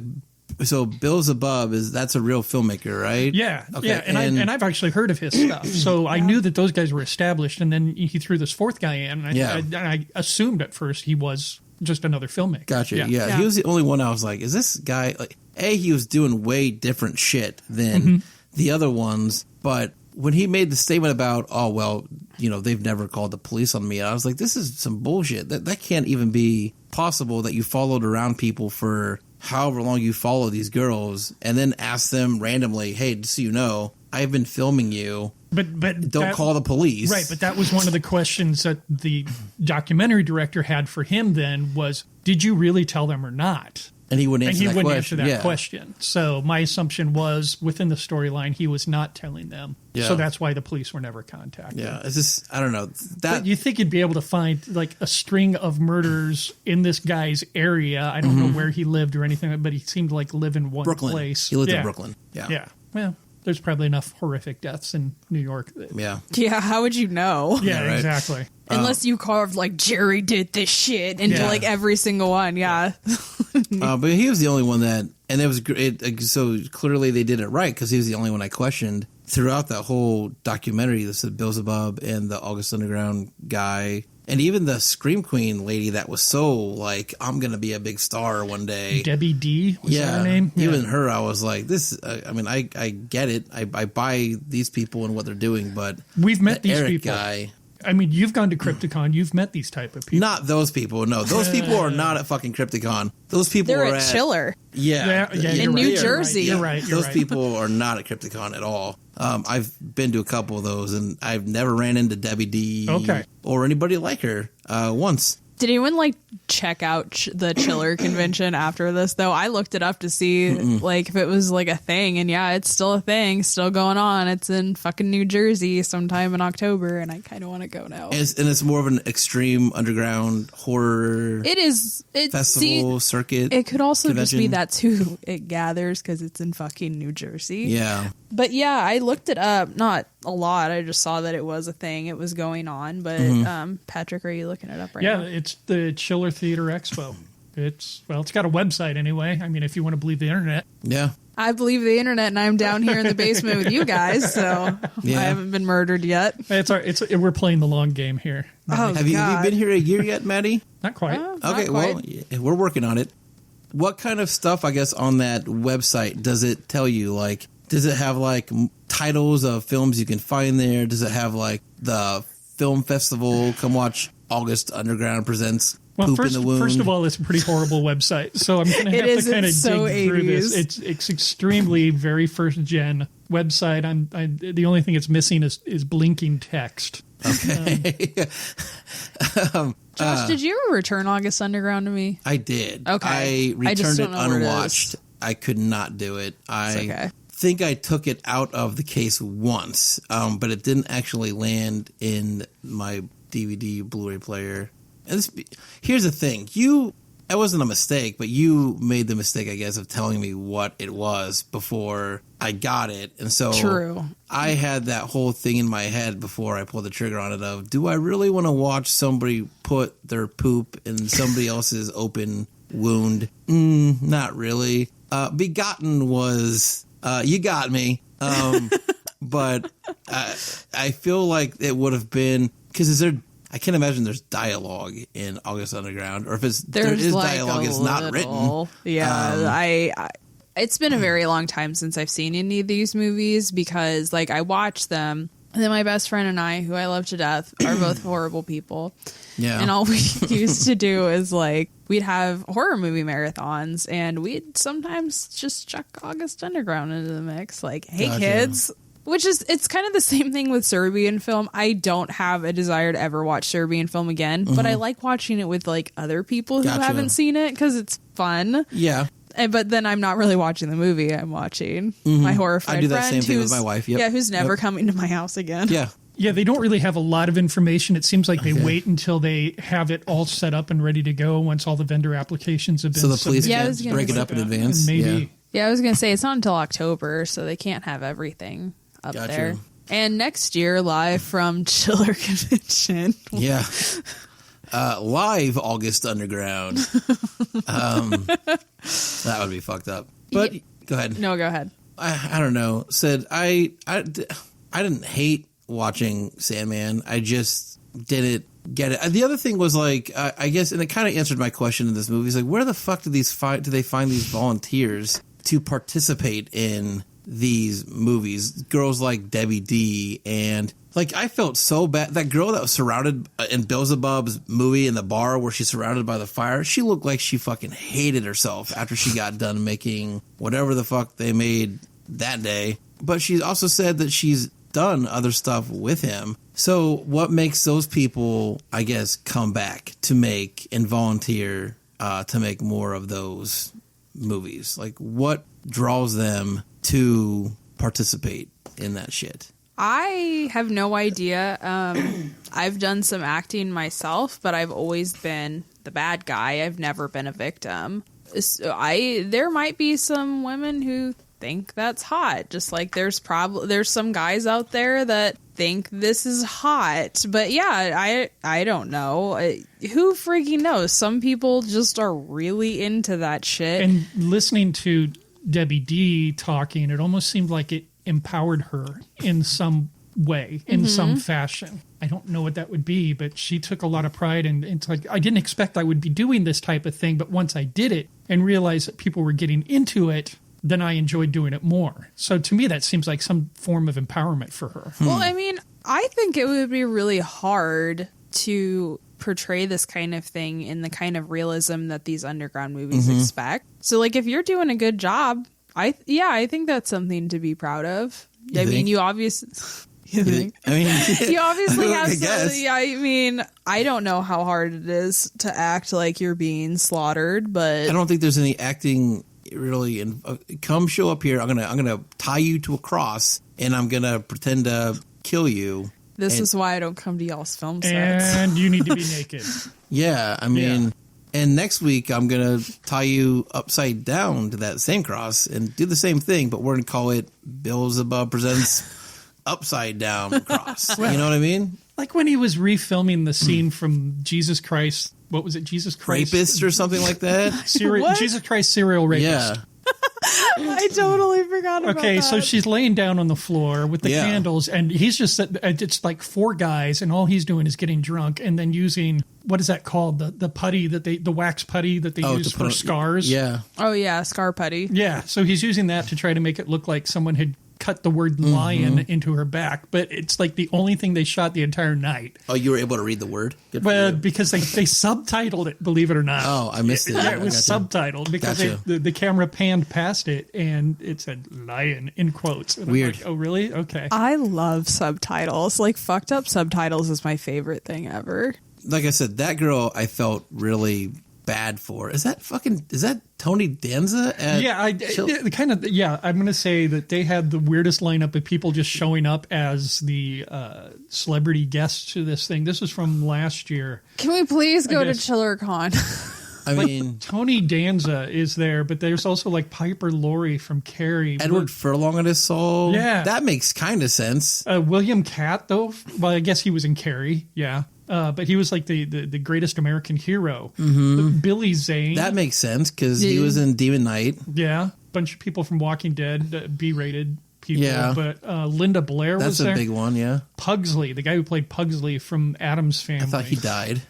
so Beelzebub that's a real filmmaker, right? Yeah, Okay. yeah, and I've actually heard of his stuff, so I knew that those guys were established, and then he threw this fourth guy in, and I assumed at first he was just another filmmaker. Gotcha. Yeah. He was the only one I was like, is this guy, like, he was doing way different shit than the other ones, but when he made the statement about, oh, well, they've never called the police on me, I was like, this is some bullshit. That can't even be possible that you followed around people for however long you follow these girls and then ask them randomly, hey, just so you know, I've been filming you. But don't call the police. Right, but that was one of the questions that the documentary director had for him then was, did you really tell them or not? And he wouldn't answer that question. So my assumption was within the storyline, he was not telling them. Yeah. So that's why the police were never contacted. Yeah, it's just, I don't know. But you think you'd be able to find like a string of murders in this guy's area. I don't know where he lived or anything, but he seemed to like live in one Brooklyn. place. He lived in Brooklyn. Yeah. Yeah. Well, there's probably enough horrific deaths in New York. Yeah. Yeah, how would you know? Yeah, right. exactly. Unless you carved like Jerry did this shit into like every single one. Yeah. But he was the only one that, and it was great. So clearly they did it right because he was the only one I questioned throughout that whole documentary. This is Beelzebub and the August Underground guy. And even the Scream Queen lady that was so like, I'm going to be a big star one day. Debbie D was that her name? Even her, I was like, this, I mean, I get it. I buy these people and what they're doing, but we've met these Eric people. Guy. I mean, you've gone to Crypticon. You've met these type of people. Not those people. No, those people are not at fucking Crypticon. Those people They're are at Chiller. Yeah. In New Jersey. You're right. Those people are not at Crypticon at all. I've been to a couple of those, and I've never ran into Debbie D or anybody like her once. Did anyone like check out the Chiller convention after this though? I looked it up to see like if it was like a thing, and yeah, it's still a thing, still going on. It's in fucking New Jersey sometime in October, and I kind of want to go now. And it's more of an extreme underground horror. It is festival circuit. It could also convention. just be that's who it gathers because it's in fucking New Jersey. Yeah. But yeah, I looked it up. Not a lot. I just saw that it was a thing. It was going on. But Patrick, are you looking it up right now? Yeah, it's the Chiller Theater Expo. It's got a website anyway. I mean, if you want to believe the internet. Yeah. I believe the internet, and I'm down here in the basement with you guys, so I haven't been murdered yet. We're playing the long game here. Oh, Have you been here a year yet, Maddie? Not quite. Okay, well, we're working on it. What kind of stuff, I guess, on that website does it tell you? Like, does it have like titles of films you can find there? Does it have like the film festival? Come watch August Underground presents Poop in the Wound. First of all, it's a pretty horrible website, so I'm going to have to kind of dig through this. It's extremely very first gen website. The only thing it's missing is blinking text. Okay. Josh, did you ever return August Underground to me? I did. Okay. I returned don't it know where it unwatched. is. I could not do it. Okay. think I took it out of the case once, but it didn't actually land in my DVD Blu-ray player. And here's the thing. That wasn't a mistake, but you made the mistake, I guess, of telling me what it was before I got it. And so True. I had that whole thing in my head before I pulled the trigger on it of, do I really want to watch somebody put their poop in somebody else's open wound? Not really. Begotten was, you got me. But I feel like it would have been, because I can't imagine there's dialogue in August Underground, or if there is like dialogue, it's not written. Yeah, it's been a very long time since I've seen any of these movies because, like, I watched them, and then my best friend and I, who I love to death, are both horrible people. Yeah, and all we used to do is like we'd have horror movie marathons, and we'd sometimes just chuck August Underground into the mix. Like, hey, Gotcha. kids. Which is, it's kind of the same thing with Serbian film. I don't have a desire to ever watch Serbian film again, but I like watching it with like other people who haven't seen it because it's fun. Yeah. But then I'm not really watching the movie. I'm watching my horrified I do that friend same thing with my wife. Yep. Yeah, who's never coming to my house again. Yeah. Yeah, they don't really have a lot of information. It seems like they wait until they have it all set up and ready to go once all the vendor applications have been So the police submitted. can't break it up in advance. Maybe. Yeah, I was going to say it's not until October, so they can't have everything up Gotcha. there. And next year, live from Chiller Convention. Yeah. Live August Underground. That would be fucked up. But go ahead. No, go ahead. I don't know. Said I didn't hate watching Sandman. I just didn't get it. The other thing was like, I guess, and it kind of answered my question in this movie. Is like, where the fuck do they find these volunteers to participate in these movies? Girls like Debbie D, and like, I felt so bad. That girl that was surrounded in Beelzebub's movie in the bar where she's surrounded by the fire, she looked like she fucking hated herself after she got done making whatever the fuck they made that day. But she also said that she's done other stuff with him. So what makes those people, I guess, come back to make and volunteer to make more of those movies? Like, what draws them to participate in that shit? I have no idea. I've done some acting myself, but I've always been the bad guy. I've never been a victim. So there might be some women who think that's hot. Just like there's some guys out there that think this is hot. But yeah, I don't know. Who freaking knows? Some people just are really into that shit. And listening to Debbie D talking, it almost seemed like it empowered her in some way, in some fashion. I don't know what that would be, but she took a lot of pride in it's like, I didn't expect I would be doing this type of thing, but once I did it and realized that people were getting into it, then I enjoyed doing it more. So to me, that seems like some form of empowerment for her. Well, I mean, I think it would be really hard to portray this kind of thing in the kind of realism that these underground movies expect. So, like, if you're doing a good job, I think that's something to be proud of. I mean, you obviously... You think? I mean, you obviously have guess. some... Yeah, I mean, I don't know how hard it is to act like you're being slaughtered, but... I don't think there's any acting really. Come show up here. I'm gonna tie you to a cross, and I'm gonna pretend to kill you. This is why I don't come to y'all's film sets. And you need to be naked. Yeah, I mean, and next week I'm going to tie you upside down to that same cross and do the same thing, but we're going to call it Beelzebub Presents Upside Down Cross. You know what I mean? Like when he was refilming the scene from Jesus Christ, what was it? Jesus Christ? Rapist or something like that? Jesus Christ serial rapist. Yeah. I totally forgot about that. Okay, so she's laying down on the floor with the candles, and he's just, it's like four guys, and all he's doing is getting drunk and then using, what is that called? The putty the wax putty that they use for scars. Yeah. Oh, yeah, scar putty. Yeah, so he's using that to try to make it look like someone had cut the word lion into her back, but it's like the only thing they shot the entire night. Oh, you were able to read the word? Good for Well, you. because they subtitled it, believe it or not. Oh, I missed it. Yeah, it was subtitled because Gotcha. the camera panned past it and it said lion in quotes. And Weird. I'm like, oh, really? Okay. I love subtitles. Like, fucked up subtitles is my favorite thing ever. Like I said, that girl I felt really bad for. Is that Tony Danza? I'm going to say that they had the weirdest lineup of people just showing up as the celebrity guests to this thing. This was from last year. Can we please go to guess. ChillerCon? I mean, Tony Danza is there, but there's also like Piper Laurie from Carrie. Edward Furlong in his soul. Yeah. That makes kind of sense. William Catt, though, well, I guess he was in Carrie, yeah. But he was like the greatest American hero. Billy Zane. That makes sense because he was in Demon Knight. Yeah. Bunch of people from Walking Dead, B-rated people. Yeah. But Linda Blair was That's a there. big one, yeah. Pugsley, the guy who played Pugsley from Addams Family. I thought he died.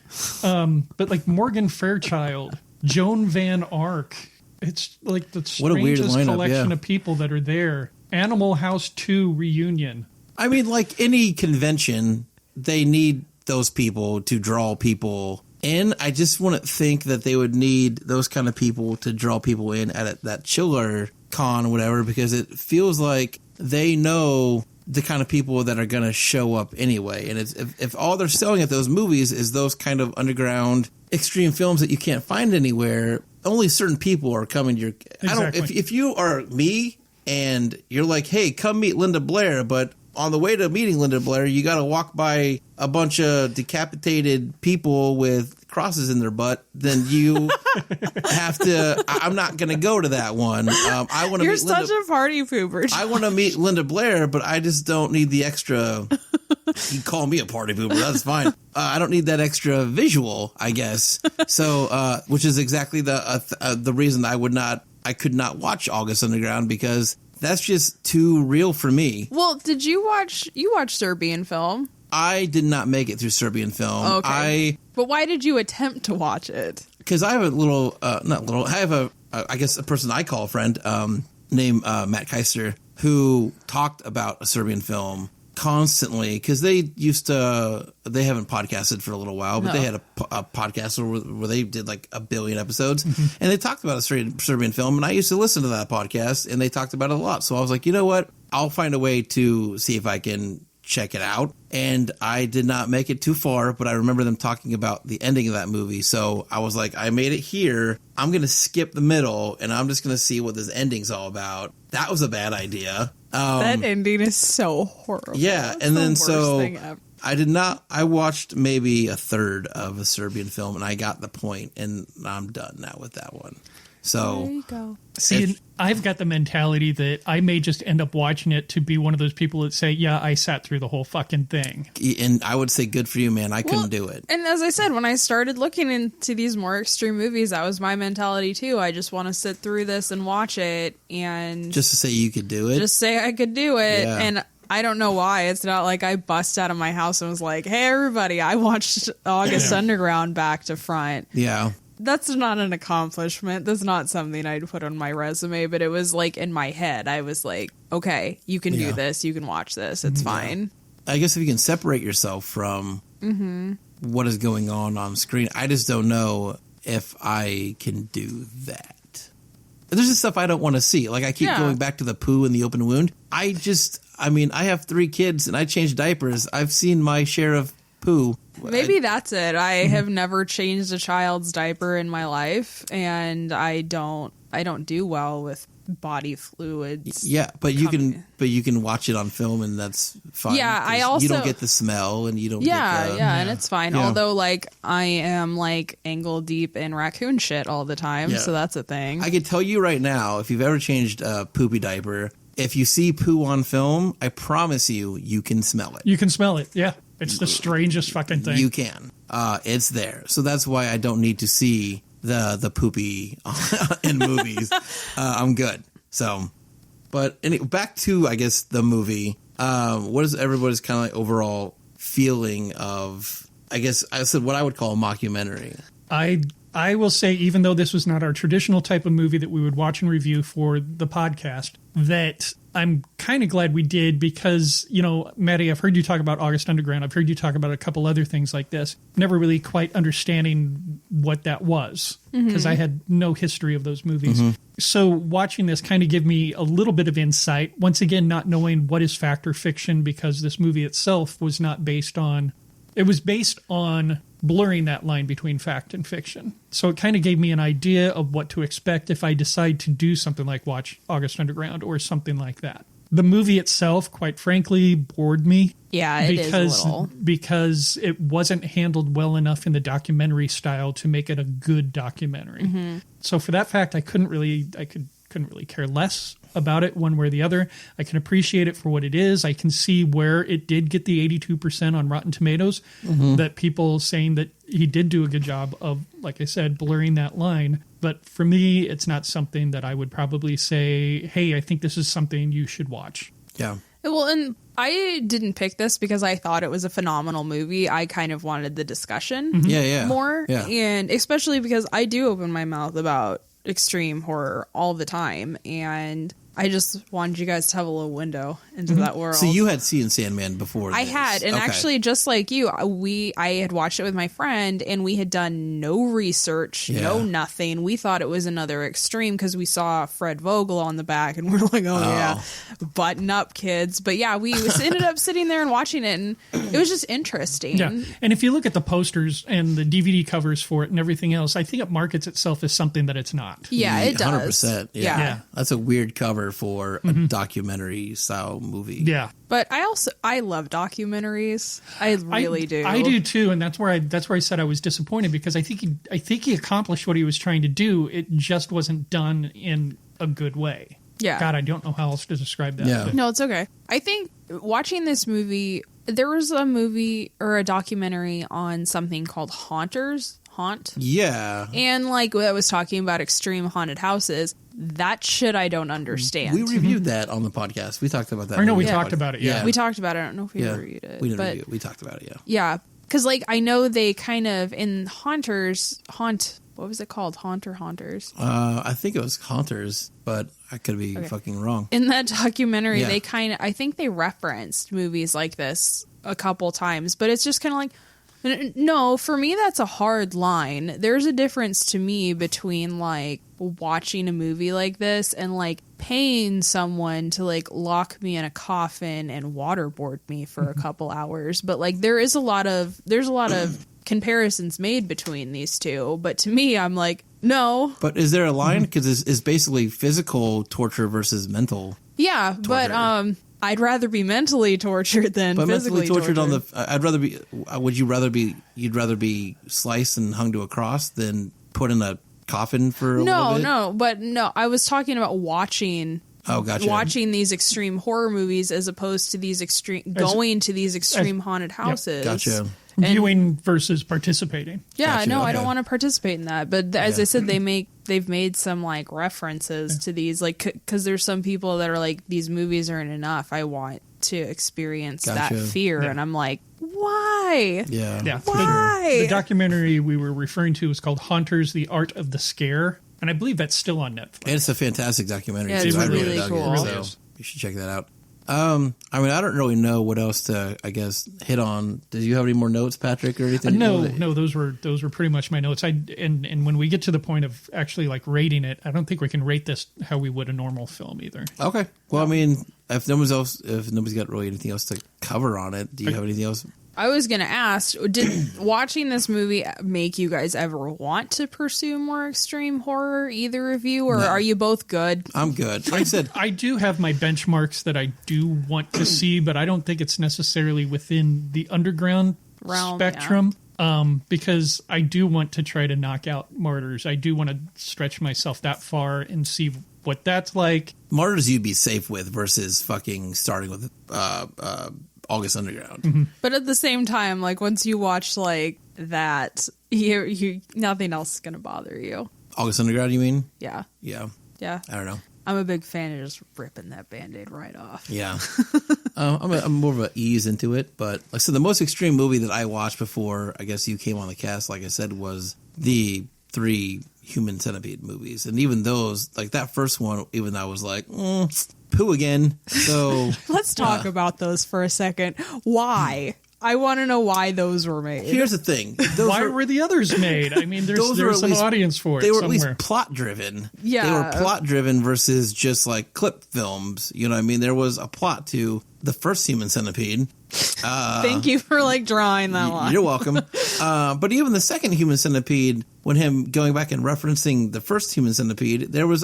But like Morgan Fairchild, Joan Van Ark. It's like the What a weird strangest lineup, collection yeah. of people that are there. Animal House 2 reunion. I mean, like any convention, they need those people to draw people in. I just wouldn't think that they would need those kind of people to draw people in at that chiller con or whatever, because it feels like they know the kind of people that are going to show up anyway. And it's, if all they're selling at those movies is those kind of underground extreme films that you can't find anywhere, only certain people are coming to your... Exactly. If you are me and you're like, hey, come meet Linda Blair, but on the way to meeting Linda Blair, you got to walk by a bunch of decapitated people with crosses in their butt, then you have to... I'm not going to go to that one. I want to You're meet such Linda... a party pooper. I want to meet Linda Blair, but I just don't need the extra... You call me a party pooper, that's fine. I don't need that extra visual, I guess. So, which is exactly the reason I could not watch August Underground, because that's just too real for me. Well, did you watch Serbian film? I did not make it through Serbian film. Okay. But why did you attempt to watch it? Because I have a little, I have I guess a person I call a friend, named Matt Keister, who talked about a Serbian film constantly, because they haven't podcasted for a little while, but they had a podcast where they did like 1 billion episodes, and they talked about a Serbian film, and I used to listen to that podcast, and they talked about it a lot. So I was like, you know what? I'll find a way to see if I can check it out. And I did not make it too far, but I remember them talking about the ending of that movie. So I was like, I made it here. I'm going to skip the middle, and I'm just going to see what this ending's all about. That was a bad idea. That ending is so horrible. Yeah, It's and the then worst so thing ever. I watched maybe a third of a Serbian film, and I got the point, and I'm done now with that one. So There you go. See, I've got the mentality that I may just end up watching it to be one of those people that say, yeah, I sat through the whole fucking thing. and I would say good for you, man. I couldn't do it. And as I said, when I started looking into these more extreme movies, that was my mentality too. I just want to sit through this and watch it and Just to say you could do it. just say I could do it. Yeah. And I don't know why. It's not like I bust out of my house and was like, hey, everybody, I watched August Underground back to front. Yeah. That's not an accomplishment. That's not something I'd put on my resume, but it was like in my head. I was like, okay, you can do this. You can watch this. It's fine. I guess if you can separate yourself from what is going on screen, I just don't know if I can do that. There's just stuff I don't want to see. Like I keep going back to the poo in the open wound. I have 3 kids and I change diapers. I've seen my share of poo. Maybe that's it. I have never changed a child's diaper in my life, and I don't do well with body fluids. Yeah, but you can watch it on film, and that's fine. Yeah, I 'cause also- you don't get the smell, and you don't. Yeah, get the, and it's fine. Yeah. Although, like, I am like ankle deep in raccoon shit all the time, Yeah. so that's a thing. I can tell you right now, if you've ever changed a poopy diaper, if you see poo on film, I promise you can smell it. You can smell it. Yeah. It's the strangest fucking thing. You can. It's there. So that's why I don't need to see the poopy in movies. I'm good. So, but anyway, back to, I guess, the movie. What is everybody's kind of like overall feeling of, I guess I said what I would call a mockumentary. I will say, even though this was not our traditional type of movie that we would watch and review for the podcast, that I'm kind of glad we did because, you know, Maddie, I've heard you talk about August Underground. I've heard you talk about a couple other things like this. Never really quite understanding what that was because I had no history of those movies. So watching this kind of gave me a little bit of insight. Once again, not knowing what is fact or fiction because this movie itself was not based on... It was based on blurring that line between fact and fiction. So it kind of gave me an idea of what to expect if I decide to do something like watch August Underground or something like that. The movie itself, quite frankly, bored me. Yeah, it is a little. Because it wasn't handled well enough in the documentary style to make it a good documentary. So for that fact, I couldn't really care less about it one way or the other. I can appreciate it for what it is. I can see where it did get the 82% on Rotten Tomatoes, that people saying that he did do a good job of, like I said, blurring that line. But for me, it's not something that I would probably say, hey, I think this is something you should watch. Yeah. Well, and I didn't pick this because I thought it was a phenomenal movie. I kind of wanted the discussion more. Yeah. And especially because I do open my mouth about extreme horror all the time. And I just wanted you guys to have a little window into that world. So you had seen Sandman before I this. had. And actually, just like you, I had watched it with my friend and we had done no research, no nothing. We thought it was another extreme because we saw Fred Vogel on the back and we're like, oh yeah, button up, kids. But yeah, we ended up sitting there and watching it and it was just interesting. Yeah. And if you look at the posters and the DVD covers for it and everything else, I think it markets itself as something that it's not. Yeah, it does. 100%. Yeah. That's a weird cover for a documentary style movie. Yeah. But I love documentaries. I really do. I do too, and that's where I said I was disappointed because I think he accomplished what he was trying to do. It just wasn't done in a good way. Yeah. God, I don't know how else to describe that. Yeah. No, it's okay. I think watching this movie, there was a movie or a documentary on something called Haunt. Yeah. And like I was talking about extreme haunted houses, that shit I don't understand. We reviewed that on the podcast. We talked about that. Or no, we movie. talked about it. Yeah. We talked about it. I don't know if we reviewed it. We didn't but review it. We talked about it, yeah. yeah, because like I know they kind of in Haunt. What was it called? Haunt or Haunters? I think it was Haunters, but I could be fucking wrong. In that documentary, Yeah. they I think they referenced movies like this a couple times, but it's just kind of like, no, for me, that's a hard line. There's a difference to me between like watching a movie like this and like paying someone to like lock me in a coffin and waterboard me for a couple hours. But like there's a lot of comparisons made between these two. But to me, I'm like, no. But is there a line? Because it's basically physical torture versus mental. Yeah, torture. But I'd rather be mentally tortured than But physically mentally tortured on the. I'd rather be. Would you rather be? You'd rather be sliced and hung to a cross than put in a coffin for a little bit? No. I was talking about watching. Oh, gotcha. Watching these extreme horror movies as opposed to these going to these extreme haunted houses. Gotcha. Viewing versus participating. Yeah, Gotcha, no, I okay. don't want to participate in that. But as I said, they've made some like references to these, like because there's some people that are like, these movies aren't enough. I want to experience that Gotcha. fear, and I'm like, why? Yeah. Yeah. Why? The documentary we were referring to is called Haunters, The Art of the Scare. And I believe that's still on Netflix. And it's a fantastic documentary. Yeah, too. it's I really dug cool. it, It really so is. you should check that out. I mean, I don't really know what else to, I guess, hit on. Did you have any more notes, Patrick, or anything? No, those were pretty much my notes. And when we get to the point of actually like rating it, I don't think we can rate this how we would a normal film either. Okay. Well, I mean, if nobody's got really anything else to cover on it, do you have anything else? I was going to ask, did watching this movie make you guys ever want to pursue more extreme horror, either of you, or are you both good? I'm good. Like I said, I do have my benchmarks that I do want to see, but I don't think it's necessarily within the underground Realm, spectrum. Because I do want to try to knock out Martyrs. I do want to stretch myself that far and see what that's like. Martyrs you'd be safe with versus fucking starting with August Underground. But at the same time, like once you watch like that, you nothing else is gonna bother you. August Underground, you mean? Yeah, Yeah. yeah. I don't know. I'm a big fan of just ripping that Band-Aid right off. Yeah. I'm more of an ease into it. But like I said, the most extreme movie that I watched before, I guess you came on the cast, like I said, was the 3 Human Centipede movies. And even those, like that first one, even I was like, poo again. So Let's talk about those for a second. Why? I want to know why those were made. Here's the thing. Why were the others made? I mean, there's an audience for it. They were somewhere. at least plot driven. Yeah. They were plot driven versus just like clip films. You know what I mean? There was a plot to the first Human Centipede. Thank you for like drawing that line. You're welcome. But even the second Human Centipede, when him going back and referencing the first Human Centipede, there was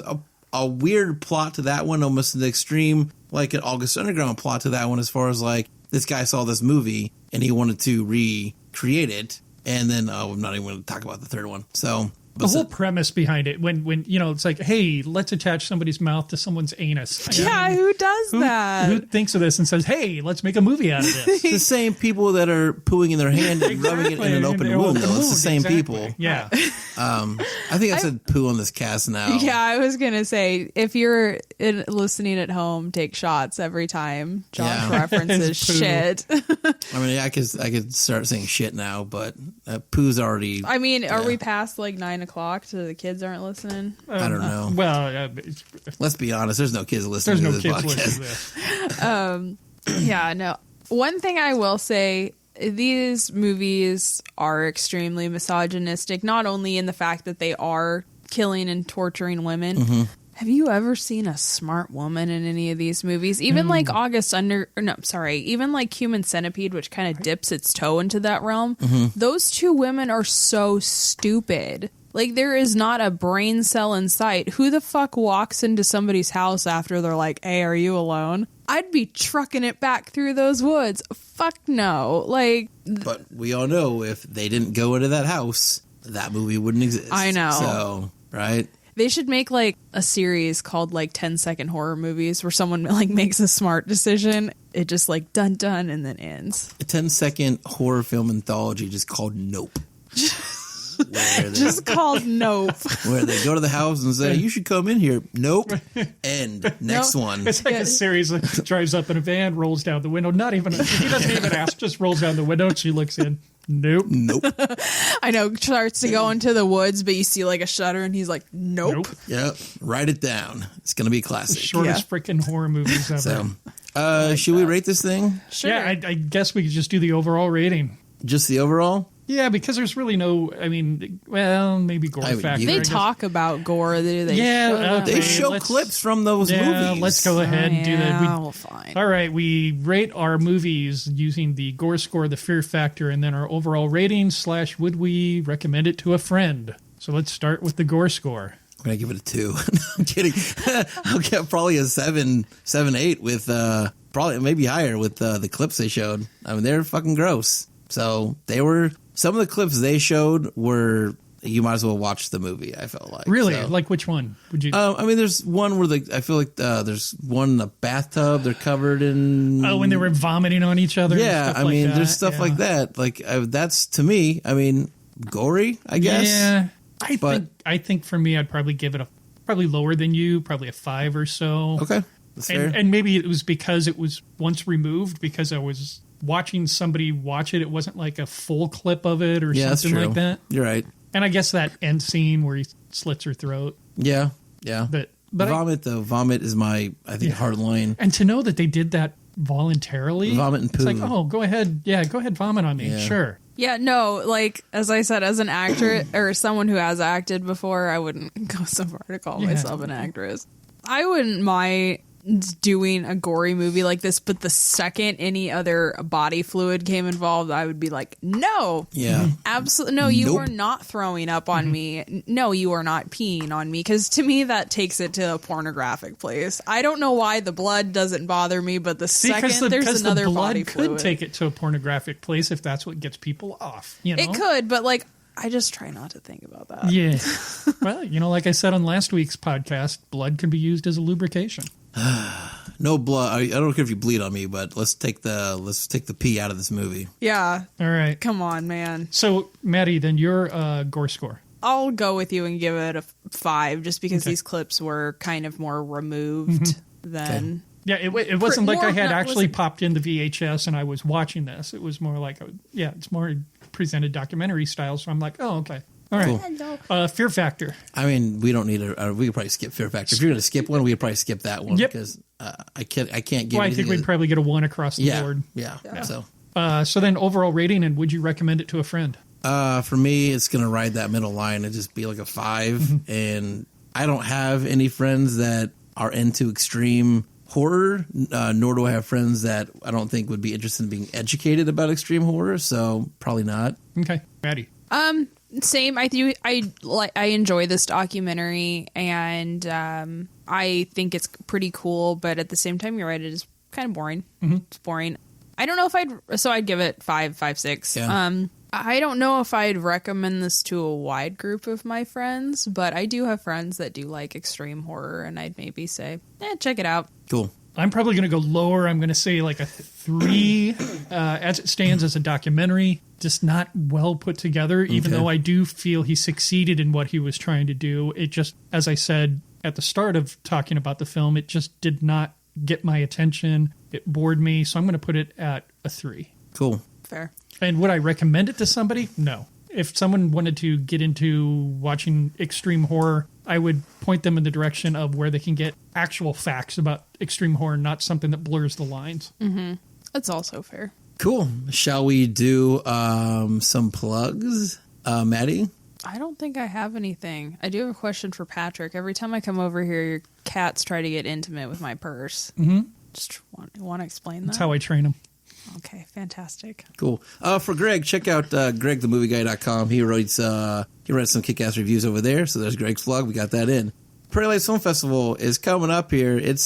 a weird plot to that one, almost an extreme, like an August Underground plot to that one, as far as like this guy saw this movie and he wanted to recreate it. And then I'm not even going to talk about the third one. So the whole premise behind it, when it's like, hey, let's attach somebody's mouth to someone's anus. Who does that? Who thinks of this and says, hey, let's make a movie out of this? It's the same people that are pooing in their hand and rubbing it in an open wound, though. It's the same people. Yeah. I think I said poo on this cast now. Yeah, I was going to say, if you're listening at home, take shots every time Josh references shit. I mean, I could start saying shit now, but poo's already... I mean, are we past like 9 o'clock so the kids aren't listening? I don't know. Well, let's be honest. There's no kids listening to this podcast. Listening to this. Yeah, no. One thing I will say, these movies are extremely misogynistic, not only in the fact that they are killing and torturing women. Mm-hmm. Have you ever seen a smart woman in any of these movies? Even like even like Human Centipede, which kind of dips its toe into that realm. Mm-hmm. Those two women are so stupid. Like, there is not a brain cell in sight. Who the fuck walks into somebody's house after they're like, hey, are you alone? I'd be trucking it back through those woods. Fuck no. Like, but we all know if they didn't go into that house, that movie wouldn't exist. I know. So, right? They should make like a series called like 10-second horror movies where someone like makes a smart decision. It just like dun dun and then ends. A 10-second horror film anthology just called Nope. Just called Nope. Where they go to the house and say, you should come in here. Nope. End. Next one. It's like a series that drives up in a van, rolls down the window. He doesn't even ask, just rolls down the window and she looks in. Nope. I know, starts to go into the woods, but you see like a shutter and he's like, nope. Yep. Write it down. It's going to be a classic. Shortest freaking horror movies ever. So, should we rate this thing? Sure. Yeah, I guess we could just do the overall rating. Just the overall? Yeah, because there's really no, maybe gore factor. They talk about gore. They show clips from those movies. Let's go ahead and do that. Well, fine. All right, we rate our movies using the gore score, the fear factor, and then our overall rating / would we recommend it to a friend. So let's start with the gore score. I'm going to give it a 2. No, I'm kidding. I'll get probably a 7, 8 with probably maybe higher with the clips they showed. I mean, they're fucking gross. So some of the clips they showed were, you might as well watch the movie, I felt like. Really? So, like which one would you? There's one where I feel like there's one in a bathtub. They're covered in. Oh, when they were vomiting on each other. Yeah, and stuff there's stuff like that. Like that's to me, gory, I guess. Yeah, I think for me, I'd probably give it probably lower than you, probably a 5 or so. Okay, that's fair. And maybe it was because it was once removed because I was watching somebody watch it. It wasn't like a full clip of it or something like that. You're right. And I guess that end scene where he slits her throat. Yeah. But Vomit is my, I think, hard line. And to know that they did that voluntarily. Vomit and poo. It's like, oh, go ahead. Yeah, go ahead, vomit on me. Yeah. Sure. Yeah, no, like, as I said, as an actor or someone who has acted before, I wouldn't go so far to call myself an actress. I wouldn't mind doing a gory movie like this, but the second any other body fluid came involved, I would be like, no. Yeah. Absolutely. No, you are not throwing up on me. No, you are not peeing on me. Because to me, that takes it to a pornographic place. I don't know why the blood doesn't bother me, but there's another body fluid. Could take it to a pornographic place if that's what gets people off. You know? It could, but like, I just try not to think about that. Yeah. Well, like I said on last week's podcast, blood can be used as a lubrication. No blood. I don't care if you bleed on me, but let's take the pee out of this movie. Yeah. All right. Come on, man. So, Maddie, then your gore score. I'll go with you and give it a 5, just because these clips were kind of more removed than. Yeah, it wasn't like I had actually popped in the VHS and I was watching this. It was more like, it's more presented documentary style. So I'm like, oh, okay. All right. Fear Factor. I mean, we don't need we could probably skip Fear Factor. If you're going to skip one, we could probably skip that one because I can't give. Well, I think we'd probably get a 1 across the board. Yeah. So then overall rating, and would you recommend it to a friend? For me, it's going to ride that middle line and just be like a 5. And I don't have any friends that are into extreme horror, nor do I have friends that I don't think would be interested in being educated about extreme horror. So probably not. Okay, Maddie. Same. I enjoy this documentary, and I think it's pretty cool. But at the same time, you're right. It is kind of boring. It's boring. I don't know if I'd give it 5, 6. Yeah. I don't know if I'd recommend this to a wide group of my friends, but I do have friends that do like extreme horror, and I'd maybe say, check it out. Cool. I'm probably going to go lower. I'm going to say like a 3 as it stands as a documentary. Just not well put together, even though I do feel he succeeded in what he was trying to do. It just, as I said at the start of talking about the film, it just did not get my attention. It bored me. So I'm going to put it at a 3. Cool. Fair. And would I recommend it to somebody? No. If someone wanted to get into watching extreme horror, I would point them in the direction of where they can get actual facts about extreme horror, not something that blurs the lines. That's also fair. Cool. Shall we do some plugs? Maddie? I don't think I have anything. I do have a question for Patrick. Every time I come over here, your cats try to get intimate with my purse. Just want to explain that? That's how I train them. Okay, fantastic. Cool. For Greg, check out GregTheMovieGuy.com. He writes some kick-ass reviews over there. So there's Greg's plug. We got that in. Prairie Lights Film Festival is coming up here. It's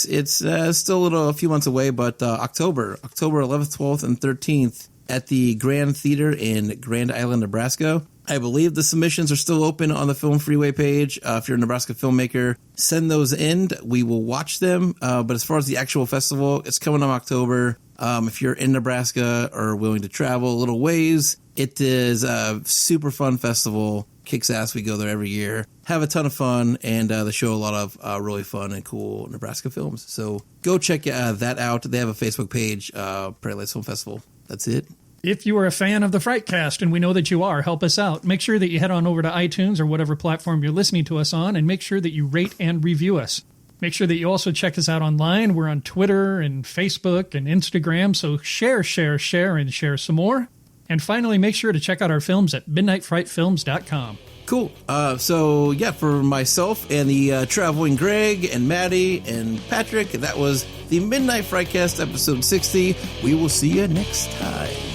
still a few months away, but October 11th, 12th, and 13th at the Grand Theater in Grand Island, Nebraska. I believe the submissions are still open on the Film Freeway page. If you're a Nebraska filmmaker, send those in. We will watch them. But as far as the actual festival, it's coming in October. If you're in Nebraska or willing to travel a little ways, it is a super fun festival. Kicks ass. We go there every year. Have a ton of fun, and they show a lot of really fun and cool Nebraska films. So go check that out. They have a Facebook page, Prairie Lights Film Festival. That's it. If you are a fan of the Frightcast, and we know that you are, help us out. Make sure that you head on over to iTunes or whatever platform you're listening to us on, and make sure that you rate and review us. Make sure that you also check us out online. We're on Twitter and Facebook and Instagram, so share, and share some more. And finally, make sure to check out our films at midnightfrightfilms.com. Cool. So, for myself and the traveling Greg and Maddie and Patrick, that was the Midnight Frightcast episode 60. We will see you next time.